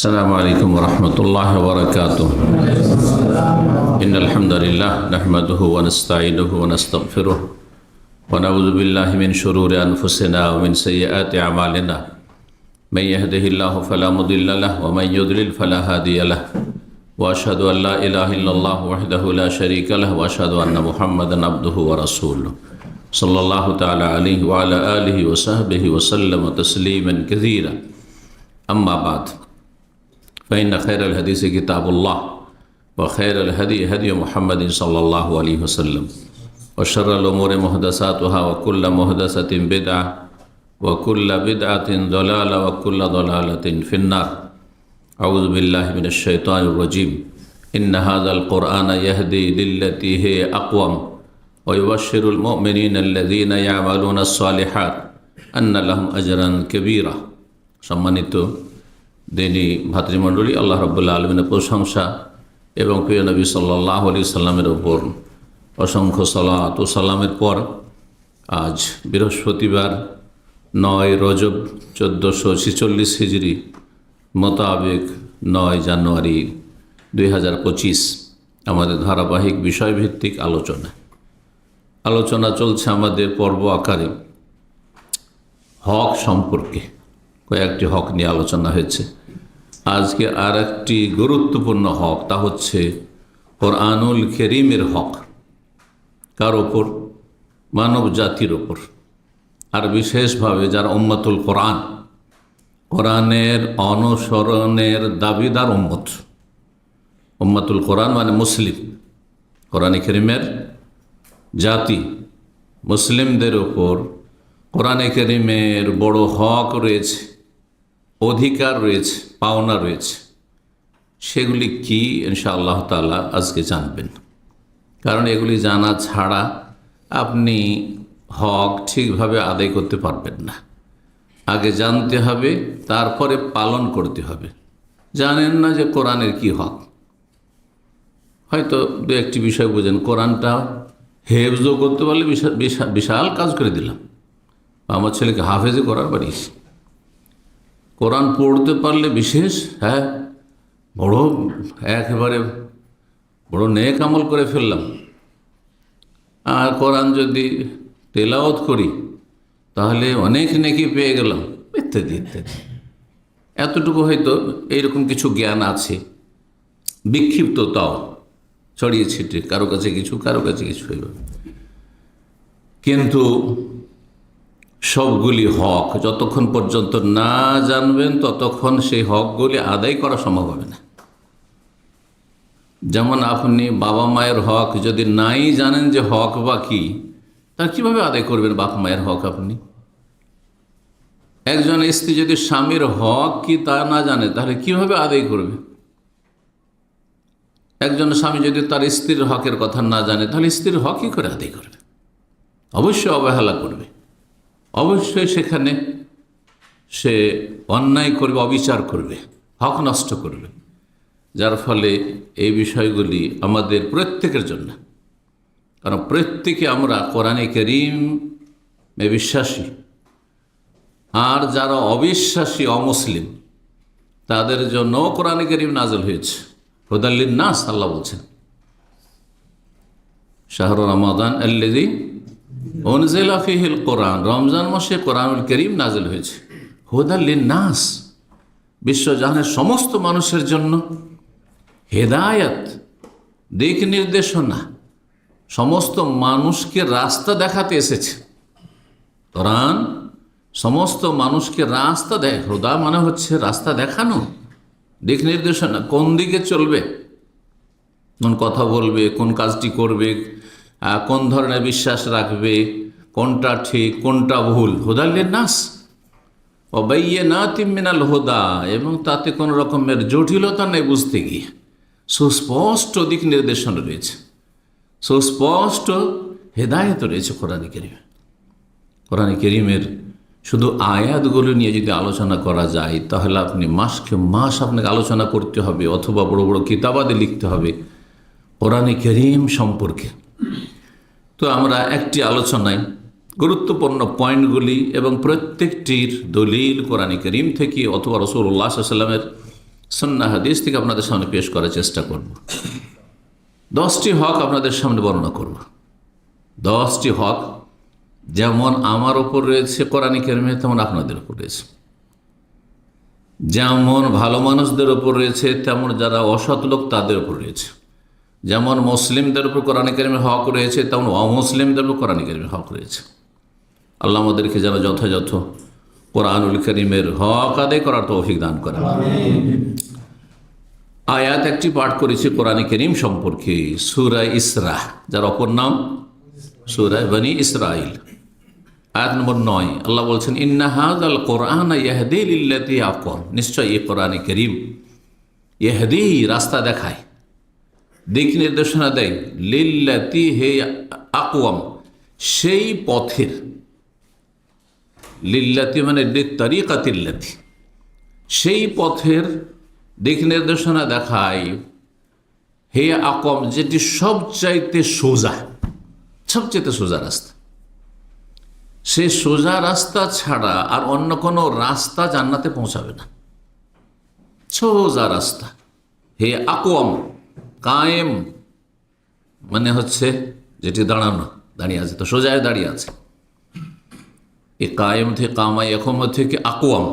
السلام عليكم ورحمة الله وبركاته. إن الحمد لله نحمده ونستعينه ونستغفره ونعوذ بالله من شرور أنفسنا ومن سيئات أعمالنا. من يهده الله فلا مضل له ومن يضلل فلا هادي له وأشهد أن لا إله إلا الله وحده لا شريك له وأشهد أن محمدا عبده ورسوله صلى الله تعالى عليه وعلى آله وصحبه وسلم تسليما كثيرا. أما بعد، فإن خير الحديث كتاب الله وخير الهدي هدي محمد صلى الله عليه وسلم وشر الأمور محدثاتها وكل محدثة بدعة وكل بدعة ضلالة وكل ضلالة في النار. أعوذ بالله من الشيطان الرجيم. إن هذا القرآن يهدي للتي هي أقوم ويبشر المؤمنين الذين يعملون الصالحات أن لهم أجرا كبيرا. সম্মানিত দিনী ভাতৃমণ্ডলী, আল্লাহ রাব্বুল আলামিনের প্রশংসা এবং প্রিয় নবী সাল্লাল্লাহু আলাইহি সাল্লামের ওপর অসংখ্য সালাত ও সালামের পর আজ বৃহস্পতিবার 9 রজব 1446 হিজরি মোতাবেক 9 জানুয়ারি 2025 আমাদের ধারাবাহিক বিষয়ভিত্তিক আলোচনা চলছে আমাদের পর্ব আকারে হক সম্পর্কে। কয়েকটি হক নিয়ে আলোচনা হয়েছে। আজকে আর একটি গুরুত্বপূর্ণ হক, তা হচ্ছে কোরআনুল কারীমের হক। কার ওপর? মানব জাতির ওপর, আর বিশেষভাবে যারা উম্মতুল কোরআন, কোরআনের অনুসরণের দাবিদার উম্মতুল কোরআন মানে মুসলিম, কোরআন কারীমের জাতি, মুসলিমদের ওপর কোরআন কারীমের বড় হক রয়েছে, অধিকার রয়েছে, পাওনা রয়েছে। সেগুলি কি ইনশাআল্লাহ তাআলা আজকে জানবেন। কারণ এগুলি জানা ছাড়া আপনি হক ঠিকভাবে আদায় করতে পারবেন না। আগে জানতে হবে, তারপরে পালন করতে হবে। জানেন না যে কোরআনের কি হক, হয়তো দু একটি বিষয় বোঝেন, কোরআনটা হেফজও করতে পারলে বিশাল কাজ করে দিলাম। আমার ছেলেকে হাফেজে করার বাড়িয়েছি। কোরআন পড়তে পারলে বিশেষ বড় একেবারে বড় নেক আমল করে ফেললাম। আর কোরআন যদি তেলাওয়াত করি তাহলে অনেক নেকি পেয়ে গেলাম, ইত্যাদি ইত্যাদি। এতটুকু হয়তো এইরকম কিছু জ্ঞান আছে, বিক্ষিপ্ততাও ছড়িয়ে ছিটে, কারো কাছে কিছু হইল। কিন্তু সবগুলি হক যতক্ষণ পর্যন্ত না জানবেন ততক্ষণ সেই হকগুলি আদায় করা সম্ভব হবে না। যেমন আপনি বাবা মায়ের হক যদি নাই জানেন যে হক বা কি, তা কীভাবে আদায় করবেন বাবা মায়ের হক? আপনি একজন স্ত্রী যদি স্বামীর হক কি তা না জানে তাহলে কিভাবে আদায় করবে? একজন স্বামী যদি তার স্ত্রীর হকের কথা না জানে তাহলে স্ত্রীর হক কী করে আদায় করবে? অবশ্যই অবহেলা করবে, অবশ্যই সেখানে সে অন্যায় করবে, অবিচার করবে, হক নষ্ট করবে। যার ফলে এই বিষয়গুলি আমাদের প্রত্যেকের জন্য, কারণ প্রত্যেকে আমরা কোরআনে কারীমে বিশ্বাসী। আর যারা অবিশ্বাসী, অমুসলিম, তাদের জন্য কোরআনে কারীম নাযিল হয়েছে। হুদাল লিন্নাস, আল্লাহ বলছেন শাহরু রমাদান আল্লাযী উনজিলা ফীহিল কোরআন, রমজান মাসে কোরআনুল কারীম নাযিল হয়েছে। হুদাল লিন্নাস, বিশ্বজাহানের সমস্ত মানুষের জন্য হেদায়াত, দিক নির্দেশনা, সমস্ত মানুষকে রাস্তা দেখাতে এসেছে। কোরআন সমস্ত মানুষকে রাস্তা দেয়। হুদা মানে হচ্ছে রাস্তা দেখানো, দিক নির্দেশনা, কোন দিকে চলবে, কোন কথা বলবে, কোন কাজটি করবে, কোন ধরনের বিশ্বাস রাখবে, কোনটা ঠিক কোনটা ভুল। হুদাল লিন্নাস ওয়া বাইয়িনাতিম মিনাল হুদা, এবং তাতে কোনো রকমের জটিলতা নেই বুঝতে গিয়ে। সুস্পষ্ট দিক নির্দেশনা রয়েছে, সুস্পষ্ট হেদায়েত রয়েছে কোরআনে কারীমে। কোরআনে কারীমের শুধু আয়াতগুলো নিয়ে যদি আলোচনা করা যায় তাহলে আপনি মাসকে মাস আপনাকে আলোচনা করতে হবে, অথবা বড় বড় কিতাবাদি লিখতে হবে কোরআনে কারীম সম্পর্কে। তো আমরা একটি আলোচনায় গুরুত্বপূর্ণ পয়েন্টগুলি এবং প্রত্যেকটির দলিল কোরআনে কারীম থেকে অথবা রাসূলুল্লাহ সাল্লাল্লাহু আলাইহি ওয়াসাল্লামের সুন্নাহ হাদিস থেকে আপনাদের সামনে পেশ করার চেষ্টা করব। 10টি হক আপনাদের সামনে বর্ণনা করব। 10টি হক যেমন আমার ওপর রয়েছে কোরআন কারিমে, তেমন আপনাদের ওপর রয়েছে। যেমন ভালো মানুষদের ওপর রয়েছে, তেমন যারা অসৎ লোক তাদের ওপর রয়েছে। যেমন মুসলিমদের উপর কোরআন কারিমের হক রয়েছে, তেমন অমুসলিমদের উপর কোরআন কারিমের হক রয়েছে। আল্লাহ আমাদেরকে যেন যথাযথ কোরআনুল কারিমের হক আদায় করার তৌফিক দান করেন। আয়াত একটি পাঠ করেছি কোরআন কারিম সম্পর্কে, সূরা ইসরা, যার অপর নাম সূরা বনী ইসরাইল। আয়াত নম্বর 9 আল্লাহ বলছেন, ইন্না হাযাল কোরআন ইয়াহদি লিল্লাতি আকওয়াম, নিশ্চয় এই কোরআন কারিম ইয়াহদি রাস্তা দেখায়, দিক নির্দেশনা দেয়, লিল্লাতি হে আকওয়াম সেই পথের, লিল্লাতি মানে লিত্তারিকাতিল্লাতি সেই পথের দিক নির্দেশনা দেখায়, হে আকওয়াম যেটি সবচাইতে সোজা, সবচাইতে সোজা রাস্তা। সে সোজা রাস্তা ছাড়া আর অন্য কোনো রাস্তা জান্নাতে পৌঁছাবে না। সোজা রাস্তা, হে আকওয়াম, কায়েম মানে হচ্ছে যেটি দাঁড়ানো, দাঁড়িয়ে আছে, তো সোজায় দাঁড়িয়ে আছে। এ কায়েম থেকে কামাই একম থেকে আকওয়াম,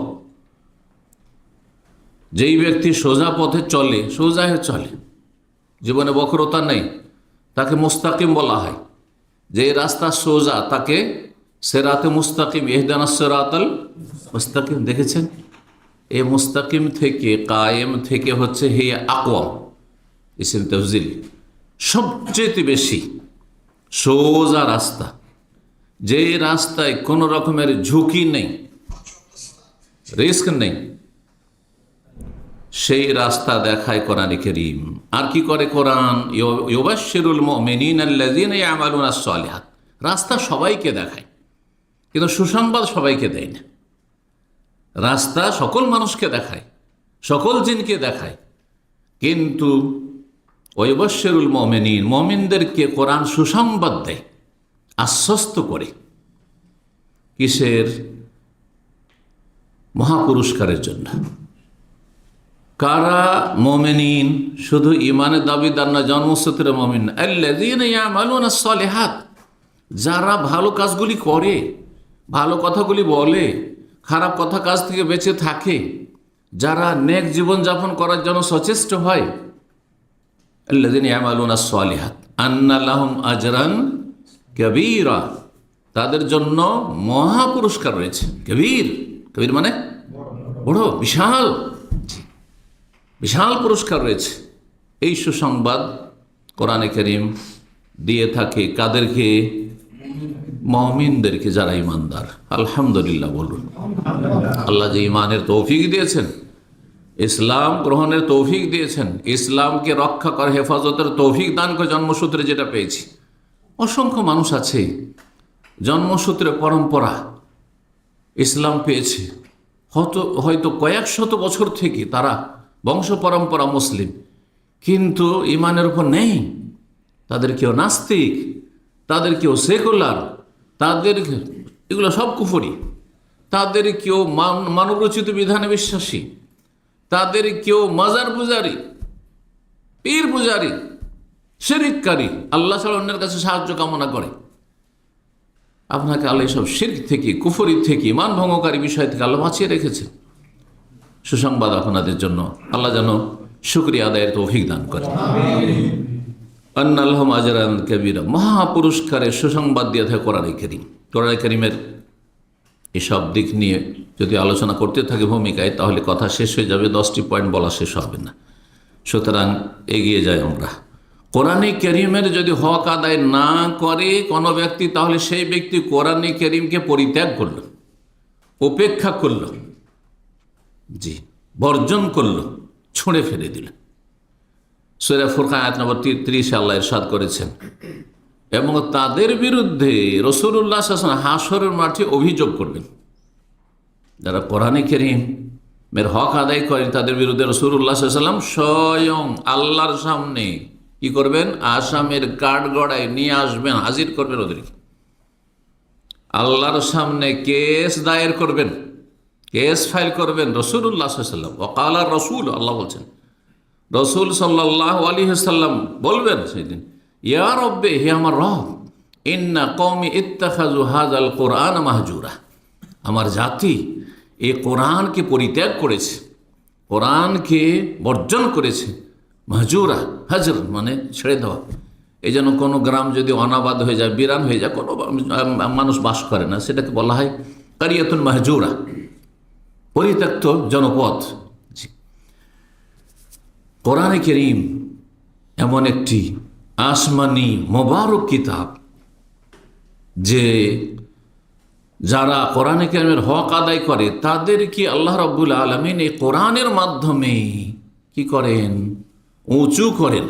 যেই ব্যক্তি সোজা পথে চলে, সোজায় চলে, জীবনে বক্রতা নেই, তাকে মুস্তাকিম বলা হয়। যে রাস্তা সোজা তাকে সিরাতে মুস্তাকিম, ইহদিনাস সিরাতাল মুস্তাকিম। দেখেছেন, এই মুস্তাকিম থেকে, কায়েম থেকে হচ্ছে হে আকওয়াম, ইসম তাফজিল, সবচেয়ে বেশি সোজা রাস্তা, যে রাস্তায় কোনো রকমের ঝুঁকি নেই, রিস্ক নেই, সেই রাস্তা দেখায় কোরআন কারীম। আর কি করে কোরআন? ইউবাশশিরুল মুমিনিনা আল্লাযীনা ইয়ামালুনাস সালিহাত, রাস্তা সবাইকে দেখায়, কিন্তু সুসংবাদ সবাইকে দেয় না। রাস্তা সকল মানুষকে দেখায়, সকল জিনকে দেখায়, কিন্তু ওয়াইবাশশিরুল মুমিনিন, মুমিনদেরকে কোরআন সুসংবাদ দেয়, আশ্বস্ত করে। কিসের? মহাপুরস্কারের জন্য। কারা মুমিনিন? শুধু ইমানের দাবিদার না, জন্মসূত্রে মুমিন। আল্লাযীনা ইয়ামালুনাস সালিহাত, যারা ভালো কাজগুলি করে, ভালো কথাগুলি বলে, খারাপ কথা কাজ থেকে বেঁচে থাকে, যারা নেক জীবনযাপন করার জন্য সচেষ্ট হয়। আল্লাযীনা ইয়ামালুনাস সালিহাত আন্না লাহুম আজরান কাবীরা, তাদের জন্য মহা পুরস্কার রয়েছে। কবির, কবির মানে বড়, বিশাল, বিশাল পুরস্কার রয়েছে। এই সুসংবাদ কোরআনে কারীম দিয়ে থাকে কাদেরকে? মুমিনদেরকে, যারা ইমানদার। আলহামদুলিল্লাহ বলুন। আল্লাহ যে ইমানের তৌফিক দিয়েছেন, ইসলাম গ্রহণের তৌফিক দিয়েছেন, ইসলামকে রক্ষা করে হেফাজতের তৌফিক দান করে জন্মসূত্রে যেটা পেয়েছি। অসংখ্য মানুষ আছে জন্মসূত্রে পরম্পরা ইসলাম পেয়েছে, হয়তো কয়েক শত বছর থেকে তারা বংশ পরম্পরা মুসলিম, কিন্তু ইমানের উপর নেই। তাদের কেউ নাস্তিক, তাদের কেউ সেকুলার, তাদের এগুলো সব কুফরি, তাদের কেউ মানবরচিত বিধানে বিশ্বাসী, তাদের কেউ মাজার পূজারী, পীর পূজারী, শিরককারী, আল্লাহ ছাড়া অন্যের কাছে সাহায্য কামনা করে। আপনাকে আল্লাহ সব শিরক থেকে, কুফরি থেকে, ইমান ভঙ্গকারী বিষয় থেকে আল্লাহ বাঁচিয়ে রেখেছেন। সুসংবাদ আপনাদের জন্য, আল্লাহ যেন শুকরিয়া আদায়ের তৌফিক দান করেন। আন্না লাহুম আজরান কাবীরা, মহাপুরস্কারের সুসংবাদ দিয়ে থাকে কোরআনে কারীম। কোরআনে কারীমের এসব দিক নিয়ে যদি আলোচনা করতে থাকে ভূমিকায়, তাহলে কথা শেষ হয়ে যাবে, 10টি পয়েন্ট বলা শেষ হবে না। সুতরাং এগিয়ে যাই আমরা। কোরআনে কারীমের যদি হক আদায় না করে কোনো ব্যক্তি, তাহলে সেই ব্যক্তি কোরআনে কারীমকে পরিত্যাগ করল, উপেক্ষা করল, জি, বর্জন করল, ছুঁড়ে ফেলে দিল। সূরা ফুরকান আয়াত নম্বর 33 আল্লাহ ইরশাদ করেছেন, এবং তাদের বিরুদ্ধে রাসূলুল্লাহ সাল্লাল্লাহু আলাইহি ওয়াসাল্লাম হাশরের মাঠে অভিযোগ করবেন। যারা কোরআনে কারীমের হক আদায় করেন, তাদের বিরুদ্ধে রাসূলুল্লাহ সাল্লাল্লাহু আলাইহি ওয়াসাল্লাম স্বয়ং আল্লাহর সামনে কি করবেন? আসামের কাঠগড়ায় নিয়ে আসবেন, হাজির করবেন ওদেরকে। আল্লাহর সামনে কেস দায়ের করবেন, কেস ফাইল করবেন রসুল্লাহ সাল্লাম। ওয়াকালা রসুল, আল্লাহ বলছেন রসুল সাল্লাল্লাহু আলাইহি ওয়াসাল্লাম বলবেন সেদিন, ইয়া রব্বে, হে আমার রব, ইন্না কওমি ইত্তাখাযু হাযাল কুরআন মাহজুরা, আমার জাতি এই কোরআনকে পরিত্যাগ করেছে, কোরআনকে বর্জন করেছে। মাহজুরা, হাজর মানে ছেড়ে দেওয়া। এই জন্য কোনো গ্রাম যদি অনাবাদ হয়ে যায়, বিরান হয়ে যায়, কোনো মানুষ বাস করে না, সেটাকে বলা হয় কারিয়াতুন মাহজুরা, পরিত্যক্ত জনপদ। কোরআনে কারীম এমন একটি আসমানি মোবারক কিতাব যে যারা কোরআনে কারীমের হক আদায় করে তাদেরকে আল্লাহ রাব্বুল আলামিন এই কোরআনের মাধ্যমে কি করেন? উঁচু করেন,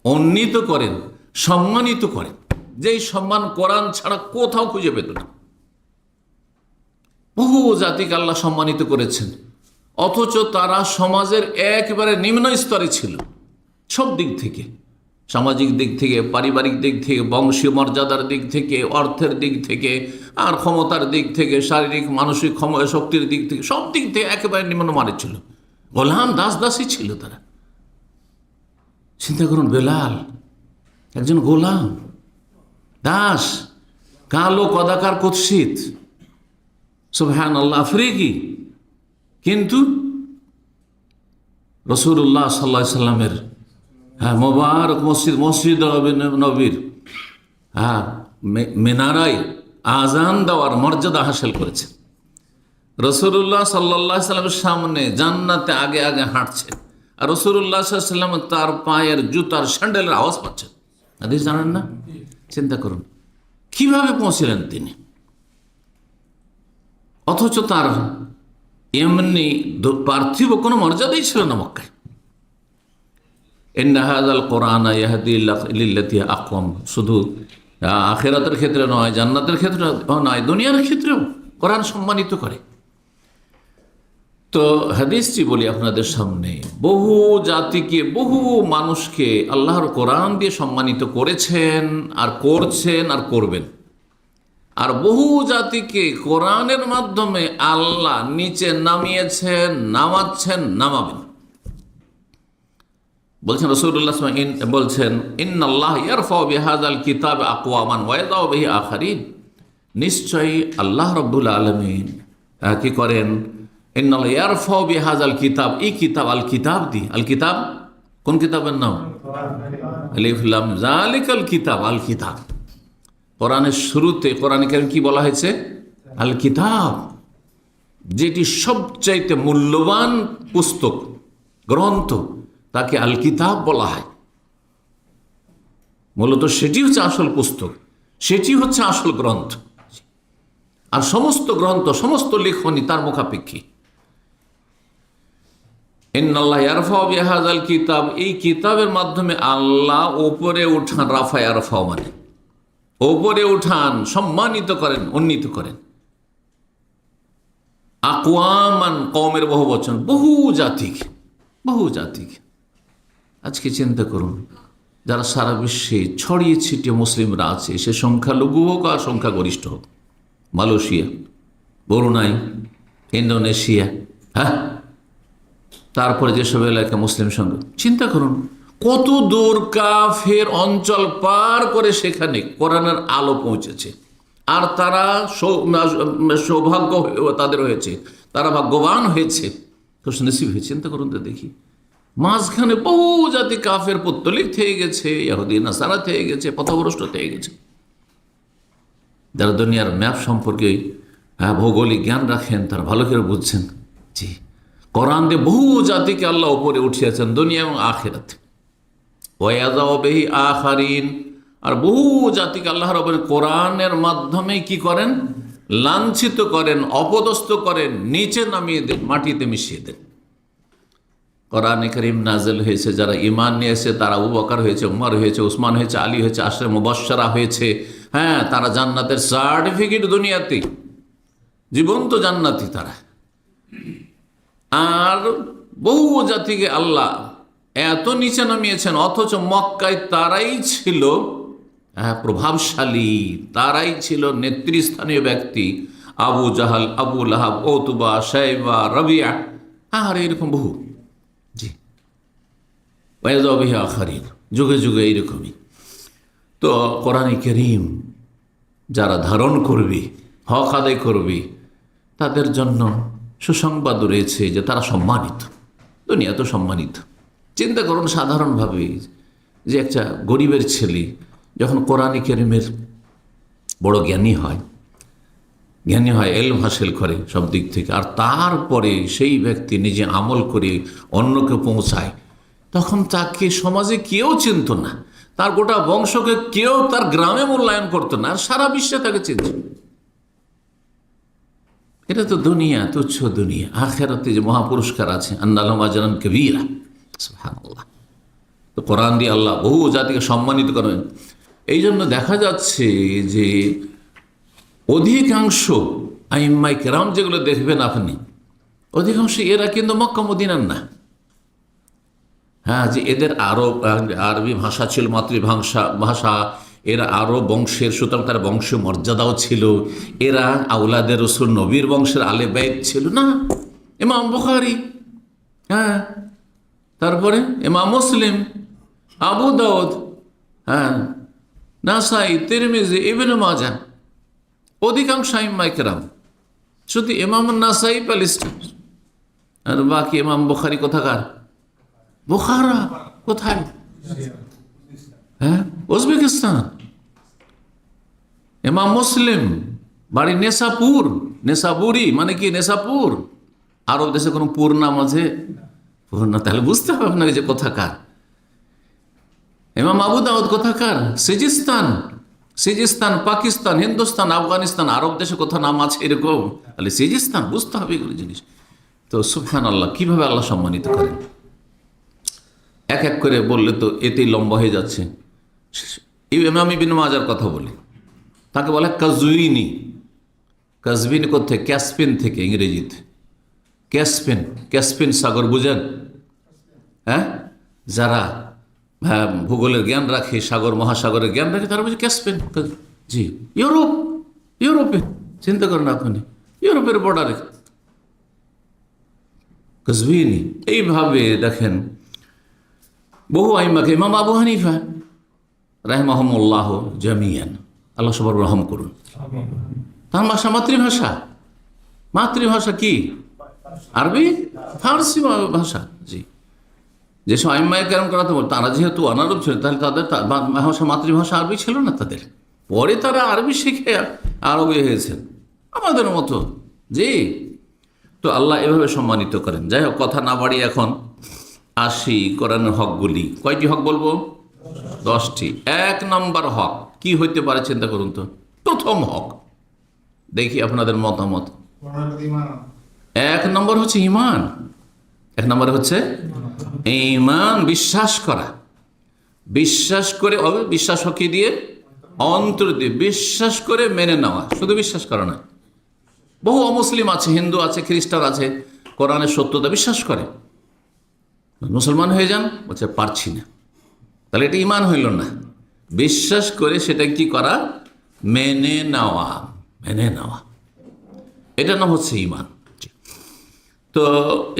উন্নীত করেন, সম্মানিত করেন, যেই সম্মান কোরআন ছাড়া কোথাও খুঁজে পেত না। বহু জাতিকে আল্লাহ সম্মানিত করেছেন, অথচ তারা সমাজের একেবারে নিম্ন স্তরে ছিল, সব দিক থেকে, সামাজিক দিক থেকে, পারিবারিক দিক থেকে, বংশীয় মর্যাদার দিক থেকে, অর্থের দিক থেকে, আর ক্ষমতার দিক থেকে, শারীরিক মানসিক শক্তির দিক থেকে, সব দিক থেকে একেবারে নিম্নমানের ছিল। গোলাম, দাসী ছিল তারা। চিন্তা করুন, বেলাল একজন গোলাম, দাস, কালো কদাকার কুৎসিত, সুবহানাল্লাহ, আফ্রিকি, কিন্তু রাসূলুল্লাহ সাল্লাল্লাহু আলাইহি সাল্লামের মোবারক মসজিদ নবীর মিনারায় আজান দেওয়ার মর্যাদা হাসিল করেছেন। রাসূলুল্লাহ সাল্লাল্লাহু আলাইহি সাল্লামের সামনে জান্নাতে আগে আগে হাঁটছেন, আর রাসূলুল্লাহ সাল্লাল্লাহু আলাইহি সাল্লাম তার পায়ের জুতার স্যান্ডেলের আওয়াজ পাচ্ছেন। হাদিস জানেন না? চিন্তা করুন কিভাবে পৌঁছিলেন তিনি, অথচ তার এমনি পার্থিব কোনো মর্যাদাই ছিল না মক্কায়। ইন্না হাযাল কুরআনা ইয়াহদি লিল্লাতী আকওয়াম, শুধু আখিরাতের ক্ষেত্রে নয়, জান্নাতের ক্ষেত্রে নয়, দুনিয়ার ক্ষেত্রেও কোরআন সম্মানিত করে। তো হাদিসটি বলি আপনাদের সামনে, বহু জাতিকে, বহু মানুষকে আল্লাহর কোরআন দিয়ে সম্মানিত করেছেন, আর করছেন, আর করবেন। আর বহু জাতিকে কোরআনের মাধ্যমে আল্লাহ নিচে নামিয়েছেন, নামাচ্ছেন, নামাবেন। বলছেন রাসূলুল্লাহ বলছেন, ইন্নাল্লাহ ইয়ারফাউ বিহাযাল কিতাব আকওয়ামান ওয়া ইয়াদাউ বিহি আখারিন, নিশ্চয়ই আল্লাহ রাব্বুল আলামিন কি করেন? ইন্নাল্লাহ ইয়ারফাউ বিহাযাল কিতাব, এই কিতাব, আল কিতাব দি, আল কিতাব কোন কিতাবের নাম? আলিফ লাম যালিকাল কিতাব, আল কিতাব। কোরআনের শুরুতে কোরআনে কারীম কি বলা হয়েছে? আল কিতাব, যেটি সবচাইতে মূল্যবান পুস্তক, গ্রন্থ, তাকে আল কিতাব বলা হয়। মূলত সেটি হচ্ছে আসল পুস্তক, সেটি হচ্ছে আসল গ্রন্থ। আর সমস্ত গ্রন্থ, সমস্ত লেখনী তার মুখাপেক্ষী। ইন্নাল্লাহ ইয়ারফাউ বিহাযাল কিতাব, এই কিতাবের মাধ্যমে আল্লাহ ওপরে উঠান, রাফা ইয়ারফাউ মানে ওপরে উঠান, সম্মানিত করেন, উন্নীত করেন। আকওয়ামান, কওমের বহু বচন, বহু জাতিকে, বহু জাতিকে। আজকে চিন্তা করুন, যারা সারা বিশ্বে ছড়িয়ে ছিটিয়ে মুসলিমরা আছে, সে সংখ্যালঘু হোক আর সংখ্যাগরিষ্ঠ হোক, মালয়েশিয়া, ব্রুনাই, ইন্দোনেশিয়া, তারপরে যেসব এলাকা মুসলিম সংখ্যা, চিন্তা করুন কত দূর কাফের অঞ্চল পার করে সেখানে কোরআনের আলো পৌঁছেছে। আর তারা সৌভাগ্য তাদের হয়েছে, তারা ভাগ্যবান হয়েছে, খুশনসিব হয়েছে। চিন্তা করুন তো দেখি, মাঝখানে বহু জাতি কাফের পত্তলিক থেকে গেছে, ইহুদি নাসারা থেকে গেছে, পথভ্রষ্ট থেকে গেছে। যারা দুনিয়ার ম্যাপ সম্পর্কে ভৌগোলিক জ্ঞান রাখেন তারা ভালো করে বুঝছেন, জি, কোরআন দিয়ে বহু জাতিকে আল্লাহ উপরে উঠিয়েছেন, দুনিয়া এবং আখিরাতে। ওয়াযাউ বিহি আখারিন, আর বহু জাতিকে আল্লাহ রাব্বুল কোরআনের মাধ্যমে কি করেন? লাঞ্ছিত করেন, অপদস্থ করেন, নিচে নামিয়ে দেন, মাটিতে মিশিয়ে দেন। কোরআনে কারীম নাযিল হয়েছে, যারা ঈমান নিয়ে এসে তারা আবু বকর হয়েছে, উমর হয়েছে, উসমান হয়েছে, আলী হয়েছে, আশরে মুবাশশারা হয়েছে। তারা জান্নাতের সার্টিফিকেট দুনিয়াতে, জীবন্ত জান্নাতি তারা। আর বহু জাতিকে আল্লাহ এত নিচে নামিয়েছেন, অথচ মক্কায় তারাই ছিল প্রভাবশালী, তারাই ছিল নেতৃস্থানীয় ব্যক্তি। আবু জাহাল, আবু লাহাব, ওতুবা, সাইবা, রবিয়া, আর এরকম বহু। জি, আখারিন, যুগে যুগে এইরকমই। তো কোরআন কারীম যারা ধারণ করবে, হক আদায় করবে, তাদের জন্য সুসংবাদ রয়েছে যে তারা সম্মানিত, দুনিয়া তো সম্মানিত। চিন্তা করুন সাধারণভাবে যে একটা গরিবের ছেলে যখন কোরআন কারীমের বড় জ্ঞানী হয়, এলম হাসিল করে সব দিক থেকে, আর তারপরে সেই ব্যক্তি নিজে আমল করে অন্যকে পৌঁছায়, তখন তাকে সমাজে কেউ চিনত না, তার গোটা বংশকে কেউ তার গ্রামে মূল্যায়ন করতো না, আর সারা বিশ্বে তাকে চিনত। এটা তো দুনিয়া, তুচ্ছ দুনিয়া। আখিরাতে যে মহাপুরস্কার আছে, আন্নালাহুম আজরান কাবীরা, সুবহানাল্লাহ। তো কোরআন দিয়ে আল্লাহ বহু জাতিকে সম্মানিত করেন। এই জন্য দেখা যাচ্ছে যে অধিকাংশ আইম্মাই কেরাম যেগুলো দেখবেন আপনি, অধিকাংশ এরা কিন্তু মক্কা মদিনার না। হ্যাঁ, যে এদের আরবি ভাষা ছিল মাতৃভাষা, এরা আরও বংশের, সুতরাং তার বংশীয় মর্যাদাও ছিল, এরা আউলাদের রসুল নবীর বংশের আলে বাইত ছিল না। ইমাম বুখারী, হ্যাঁ, তারপরে ইমাম মুসলিম, আবু দাউদ, হ্যাঁ, নাসাই, তিরমিজি, ইবনে মাজাহ, অধিকাংশ আইম্মায়ে কেরাম। শুধু ইমাম নাসাই প্যালেস্টাইন, আর বাকি ইমাম বুখারী কোথাকার? বুখারা কোথায়? হ্যাঁ, উজবেকিস্তান। ইমাম মুসলিম বাড়ি নেশাপুর, নেশাপুরি মানে কি? নেশাপুর। আরব দেশে কোনো পুর নাম আছে? পুর না, তাহলে বুঝতে হবে আপনাকে যে কোথাকার। ইমাম আবু দাউদ কোথাকার? সিজিস্তান, পাকিস্তান, হিন্দুস্তান, আফগানিস্তান, আরব দেশে কোথাও নাম আছে এরকম? তাহলে সিজিস্তান, বুঝতে হবে এগুলো জিনিস। তো সুবহানাল্লাহ, কিভাবে আল্লাহ সম্মানিত করেন। এক এক করে বললে তো এতেই লম্বা হয়ে যাচ্ছে। ইমাম ইবনে মাজার কথা বলি, তাকে বলে কাজউইনি। কাজবিন কোথায়? ক্যাসপিন থেকে, ইংরেজিতে ক্যাসপিন সাগর বুঝেন? হ্যাঁ, যারা ভূগোলের জ্ঞান রাখে, সাগর মহাসাগরের জ্ঞান রাখে, তারা বলছে ক্যাসপিন। জি, ইউরোপে চিন্তা করেন আপনি, ইউরোপের বর্ডারে কাজউইনি। এইভাবে দেখেন বহু আইম্মাকে, ইমাম আবু হানিফা রাহিমাহুমুল্লাহ জামিয়ান, আল্লাহ সবার রহম করুন। তার ভাষা মাতৃভাষা কি? আরবি, ফার্সি ভাষা। জি, যেসব আইম্মায়ে কেরাম করাতে বল, তারা যেহেতু অনারব ছিল, তাহলে তাদের ভাষা, মাতৃভাষা আরবি ছিল না তাদের। পরে তারা আরবি শিখে আরবি হয়েছেন আমাদের মতো। জি, তো আল্লাহ এভাবে সম্মানিত করেন। যাই হোক, কথা না বাড়িয়ে এখন আসি কোরআনের হকগুলি। কয়টি হক বলবো? 10টি। 1 নম্বর হক কি হইতে পারে চিন্তা করুন তো। প্রথম হক দেখি আপনাদের মতামত। 1 নম্বর হচ্ছে ঈমান। 1 নম্বর হচ্ছে ঈমান, বিশ্বাস করা। বিশ্বাস করে, বিশ্বাস হকি দিয়ে, অন্তর দিয়ে বিশ্বাস করে মেনে নেওয়া, শুধু বিশ্বাস করা না। বহু অমুসলিম আছে, হিন্দু আছে, খ্রিস্টান আছে, কোরআনের সত্যতা বিশ্বাস করে, মুসলমান হয়ে যান, বলছে পারছি না, তাহলে এটা ঈমান হইল না। বিশ্বাস করে সেটা কি করা? মেনে নেওয়া। এটার নাম হচ্ছে ঈমান। তো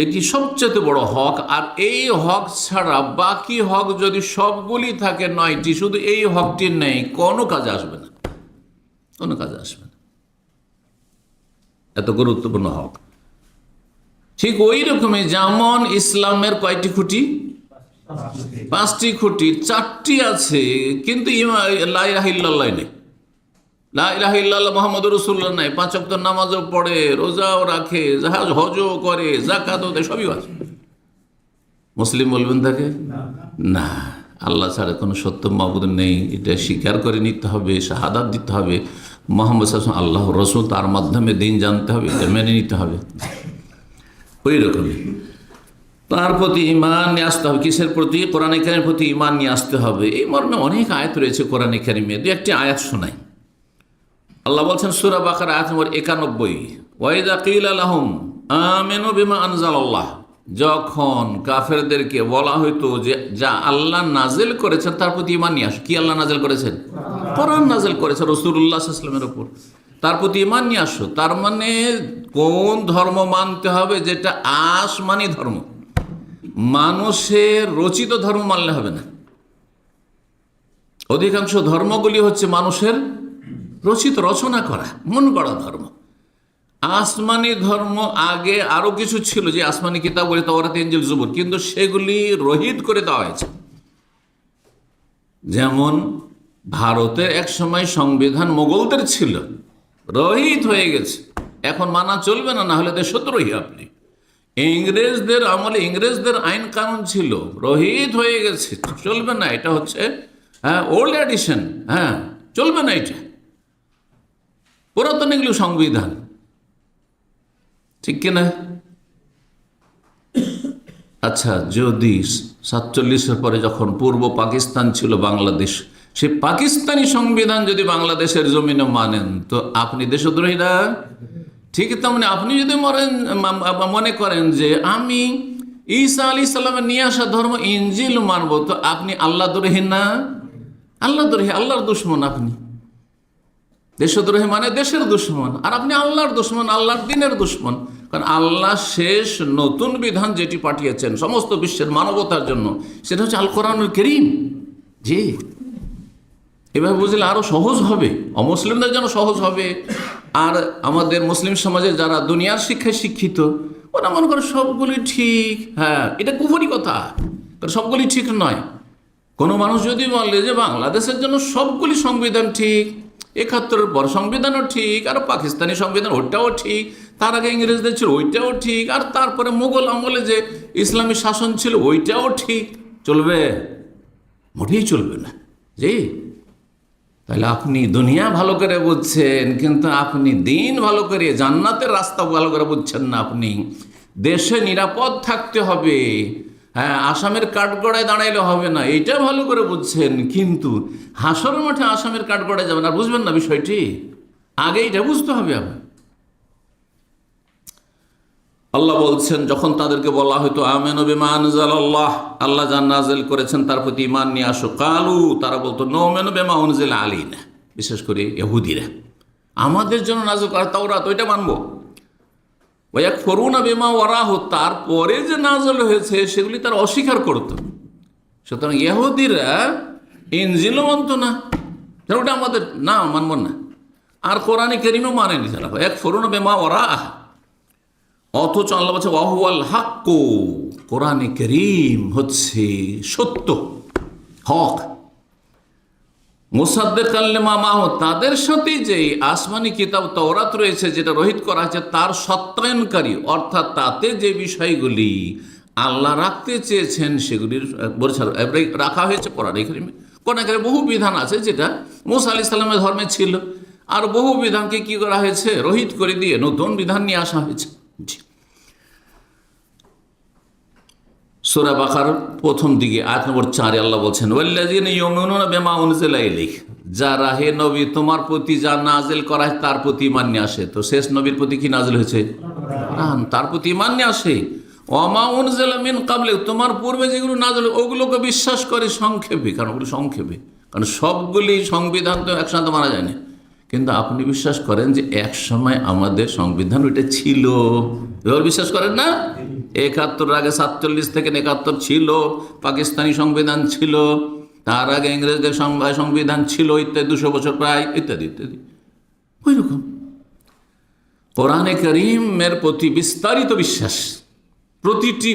এটি সবচেয়ে বড় হক। আর এই হক ছাড়া বাকি হক যদি সবগুলি থাকে 9টি, শুধু এই হকটি নেই, কোনো কাজে আসবে না, এত গুরুত্বপূর্ণ হক। ঠিক ওই রকমই যেমন ইসলামের কয়টি খুঁটি? 5টি খুঁটি। 4টি আছে কিন্তু লা ইলাহা ইল্লাল্লাহ নেই, লা ইলাহা ইল্লাল্লাহ মুহাম্মাদুর রাসূলুল্লাহ নাই। 5 ওয়াক্ত নামাজও পড়ে, রোজাও রাখে, হজও করে, যাকাতও দেয়, সবই আছে। মুসলিম বলবেন তাকে? না, আল্লাহ ছাড়া কোনো সত্য মাবুদ নেই, এটা স্বীকার করে নিতে হবে, শাহাদাত দিতে হবে, মুহাম্মদ সাল্লাল্লাহু আলাইহি ওয়াসাল্লাম আল্লাহর রাসূল, তার মাধ্যমে দিন জানতে হবে, এটা মেনে নিতে হবে। ওই রকমই তার প্রতি ঈমান নিয়ে আসতে হবে। কিসের প্রতি? কোরআন কারীমের প্রতি ঈমান নিয়ে আসতে হবে। এই মর্মে অনেক আয়াত রয়েছে কোরআন কারীমে। দু একটি আয়াত শোনাই। আল্লাহ বলছেন সূরা বাকারা আয়াত নম্বর 91, ওয়াইদা কিলা লাহুম আমিনু বিমা আনজালাল্লাহ, যখন কাফেরদেরকে বলা হইতো যে যা আল্লাহ নাজিল করেছেন তার প্রতি ঈমান নিয়ে আসো। কি আল্লাহ নাজিল করেছেন? কোরআন নাজিল করেছেন রাসূলুল্লাহ সাল্লাল্লাহু আলাইহি ওয়াসাল্লামের উপর। তার প্রতি ঈমান নিয়ে আসো। তার মানে কোন ধর্ম মানতে হবে? যেটা আসমানি ধর্ম, মানুষের রচিত ধর্ম মানলে হবে না। অধিকাংশ ধর্মগুলি হচ্ছে মানুষের রচিত, রচনা করা, মন গড়া ধর্ম। আসমানি ধর্ম আগে আরো কিছু ছিল, যে আসমানি কিতাবগুলি তাওরাত, ইনজিল, জবুর, কিন্তু সেগুলি রহিত করে দেওয়া হয়েছে। যেমন ভারতের এক সময় সংবিধান মোগলদের ছিল, রহিত হয়ে গেছে, এখন মানা চলবে না, না হলে দেশদ্রোহী আপনি। ইংরেজদের আমলে ইংরেজদের আইন কানুন ছিল, রহিত হয়ে গেছে, চলবে না, এটা হচ্ছে ওল্ড এডিশন, চলবে না, এটা পুরাতন এগুলো সংবিধান, ঠিক কিনা? আচ্ছা, যদি 47-এর পরে যখন পূর্ব পাকিস্তান ছিল বাংলাদেশ, সেই পাকিস্তানি সংবিধান যদি বাংলাদেশের জমিনে মানেন, তো আপনি দেশদ্রোহী না? ঠিক তেমনি আপনি যদি মনে করেন যে আমি ঈসা আলাইহিস সালামের নিয়ে আসা ধর্ম ইনজিল মানব, তো আপনি আল্লাহ দ্রোহী না? আল্লাহ দ্রোহী, আল্লাহর দুশমন আপনি। দেশদ্রোহী মানে দেশের দুশমন, আর আপনি আল্লাহর দুশমন, আল্লাহর দ্বীনের দুশমন। কারণ আল্লাহ শেষ নতুন বিধান যেটি পাঠিয়েছেন সমস্ত বিশ্বের মানবতার জন্য, সেটা হচ্ছে আল কোরআনুল কারীম। জি, এভাবে বুঝলে আরো সহজ হবে, অমুসলিমদের জন্য সহজ হবে। আর আমাদের মুসলিম সমাজে যারা দুনিয়ার শিক্ষায় শিক্ষিত, ওরা মনে করে সবগুলি ঠিক। এটা কুফরি কথা, কারণ সবগুলি ঠিক নয়। কোনো মানুষ যদি বলে যে বাংলাদেশের জন্য সবগুলি সংবিধান ঠিক, 71-এর পর সংবিধানও ঠিক, আর পাকিস্তানি সংবিধান ওইটাও ঠিক, তার আগে ইংরেজদের ছিল ওইটাও ঠিক, আর তারপরে মুঘল আমলে যে ইসলামী শাসন ছিল ওইটাও ঠিক, চলবে? মোটেই চলবে না। জি, তাহলে আপনি দুনিয়া ভালো করে বুঝছেন, কিন্তু আপনি দিন ভালো করে, জান্নাতের রাস্তা ভালো করে বুঝছেন না। আপনি দেশে নিরাপদ থাকতে হবে, আসামের কাঠগড়ায় দাঁড়াইলে হবে না, এইটা ভালো করে বুঝছেন, কিন্তু হাসরের মাঠে আসামের কাঠগড়ায় যাবেন, আর বুঝবেন না বিষয়টি। আগে এটা বুঝতে হবে আপনার। আল্লাহ বলছেন, যখন তাদেরকে বলা হয়তো আমেনু বিমা আনজালাল্লাহ, আল্লাহ যা নাযিল করেছেন তার প্রতি ঈমান নিয়ে আসো, কালু, তারা বলতো নুমিনু বিমা উনজিলা আলাইনা, বিশেষ করে ইহুদিরা, আমাদের জন্য নাযিল করা তাওরাত ওইটা মানবো। ওয়া ইয়াকফুরুনা বিমা ওয়ারাহু, তারপরে যে নাযিল হয়েছে সেগুলি তারা অস্বীকার করত। সুতরাং ইহুদিরা ইনজিলও মানত না, ওটা আমাদের না, মানব না। আর কোরআনে কারীমও মানেনি তারা, ইয়াকফুরুনা বিমা ওয়ারাহু। অথচ আল্লাহ বলছে ওয়াহুয়াল হাক্কু, কোরআনে কারীম হচ্ছে সত্য, হক। মুসাদ্দিকাল লিমা মাহু, তাদের সাথে যে আসমানি কিতাব তাওরাত রয়েছে, যেটা রহিত করা হয়েছে, তার সত্যায়নকারী, অর্থাৎ তাতে যে বিষয়গুলি আল্লাহ রাখতে চেয়েছেন সেগুলির রাখা হয়েছে কোরআনে কারীমে। কোরআনে কারীমে বহু বিধান আছে যেটা মুসা আলাইহিস সালামের ধর্মে ছিল, আর বহু বিধানকে কি করা হয়েছে? রহিত করে দিয়ে নতুন বিধান নিয়ে আসা হয়েছে। সূরা বাকারার প্রথম দিকে আয়াত নম্বর 4 আল্লাহ বলছেন, ওয়াল্লাযীনা ইউমিনুনা বিমা উনজিলা ইলাইক, যারা হে নবী তোমার প্রতি যা নাজিল করা হয় তার প্রতি ঈমান নিয়ে আসে। তো শেষ নবীর প্রতি কি নাজিল হয়েছে? কোরআন, তার প্রতি ঈমান নিয়ে আসে। ওয়া মা উনজিলা মিন ক্বাবলি, তোমার পূর্বে যেগুলো নাজিল ওগুলোকে বিশ্বাস করে সংক্ষেপে, কারণ ওগুলো সংক্ষেপে, কারণ সবগুলি সংবিধান তো একসাথে মানা যায় না। কিন্তু আপনি বিশ্বাস করেন যে এক সময় আমাদের সংবিধান ওইটা ছিল, এবার বিশ্বাস করেন না? 71 আগে 47 থেকে 71 ছিল, পাকিস্তানি সংবিধান ছিল, তার আগে ইংরেজদের সংবিধান ছিল, ইত্যাদি, 200 বছর প্রায়, ইত্যাদি ইত্যাদি। ওই রকম কোরআনে কারীমের প্রতি বিস্তারিত বিশ্বাস, প্রতিটি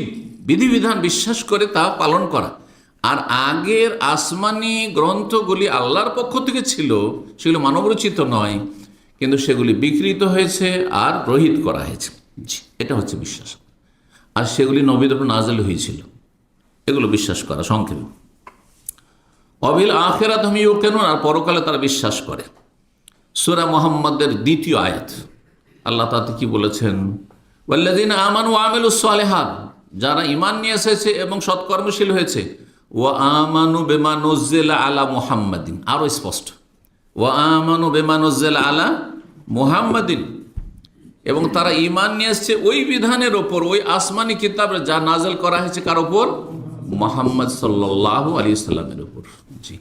বিধিবিধান বিশ্বাস করে তা পালন করা। আর আগের আসমানি গ্রন্থগুলি আল্লাহর পক্ষ থেকে ছিল, সেগুলো মানবরচিত নয়, কিন্তু সেগুলি বিকৃত হয়েছে আর রহিত করা হয়েছে। এটা হচ্ছে বিশ্বাস। আর সেগুলি নবীদের উপর নাযিল হয়েছিল, এগুলো বিশ্বাস করা সংক্ষেপে। অবিল আখিরাত হুম ইউকিনুন, আর পরকালে তারা বিশ্বাস করে। সূরা মুহাম্মাদের 2য় আয়াত আল্লাহ তাতে কি বলেছেন? ওয়াল্লাযীনা আমানু ওয়া আমিলুস সালিহাত, যারা ঈমান নিয়ে এসেছে এবং সৎকর্মশীল হয়েছে। ওয়া আমানু বিমা নুযিলা আলা মুহাম্মাদিন, আরো স্পষ্ট, ওয়া আমানু বিমা নুযিলা আলা মুহাম্মাদিন, এবং তারা ঈমান নিয়ে এসেছে ওই বিধানের ওপর, ওই আসমানি কিতাবে যা নাযিল করা হয়েছে কার ওপর? মুহাম্মদ সাল্লাল্লাহু আলাইহি সাল্লামের উপর। জি,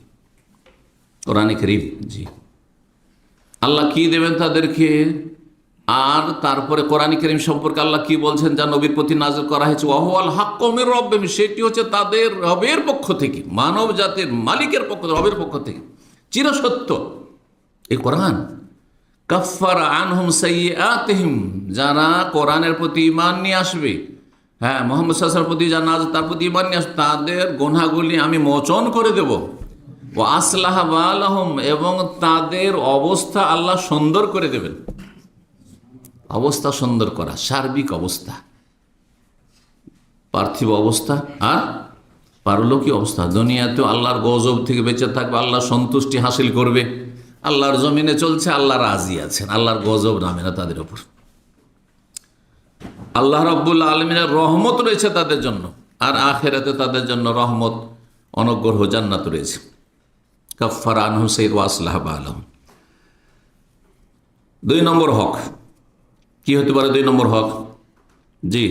কোরআনে কারীম। জি, আল্লাহ কি দেবেন তাদেরকে। আর তারপরে কোরআন কারীম সম্পর্কে আল্লাহ কি বলছেন, যা নবীর প্রতি নাযিল করা হয়েছে, ওয়াহুয়াল হাক্কু মির রাব্বিহিম, সেটি হচ্ছে তাদের রবের পক্ষ থেকে, মানব জাতির মালিকের পক্ষ থেকে, রবের পক্ষ থেকে চিরসত্য এই কোরআন। কাফফারা আনহুম সাইয়্যাতিহিম, যারা কোরআনের প্রতি ঈমান নিয়ে আসবে, হ্যাঁ মুহাম্মদ সাল্লাল্লাহু আলাইহি ওয়াসাল্লামের প্রতি যারা তার প্রতি ঈমান নিয়ে আসবে, তাদের গুনাহগুলি আমি মোচন করে দেব। ওয়া আসলাহা বালাহুম, এবং তাদের অবস্থা আল্লাহ সুন্দর করে দেবেন। অবস্থা সুন্দর করা, সার্বিক অবস্থা, পার্থিব অবস্থা আর পারলৌকিক অবস্থা। দুনিয়াতেও আল্লাহর গজব থেকে বেঁচে থাকবে, আল্লাহর সন্তুষ্টি হাসিল করবে, আল্লাহর জমিনে চলছে, আল্লাহ রাজি আছেন, আল্লাহর গজব নামে না তাদের উপর। আল্লাহ রাব্বুল আলামিনের রহমত রয়েছে তাদের জন্য, আর আখিরাতে তাদের জন্য রহমত, অনুগ্রহ, জান্নাত রয়েছে। কাফফারা আনহুম সাইয়্যাতিহিম ওয়া আসলাহা বালাহুম। 2 নম্বর হক কি হতে পারে? 2 নম্বর হক, জি,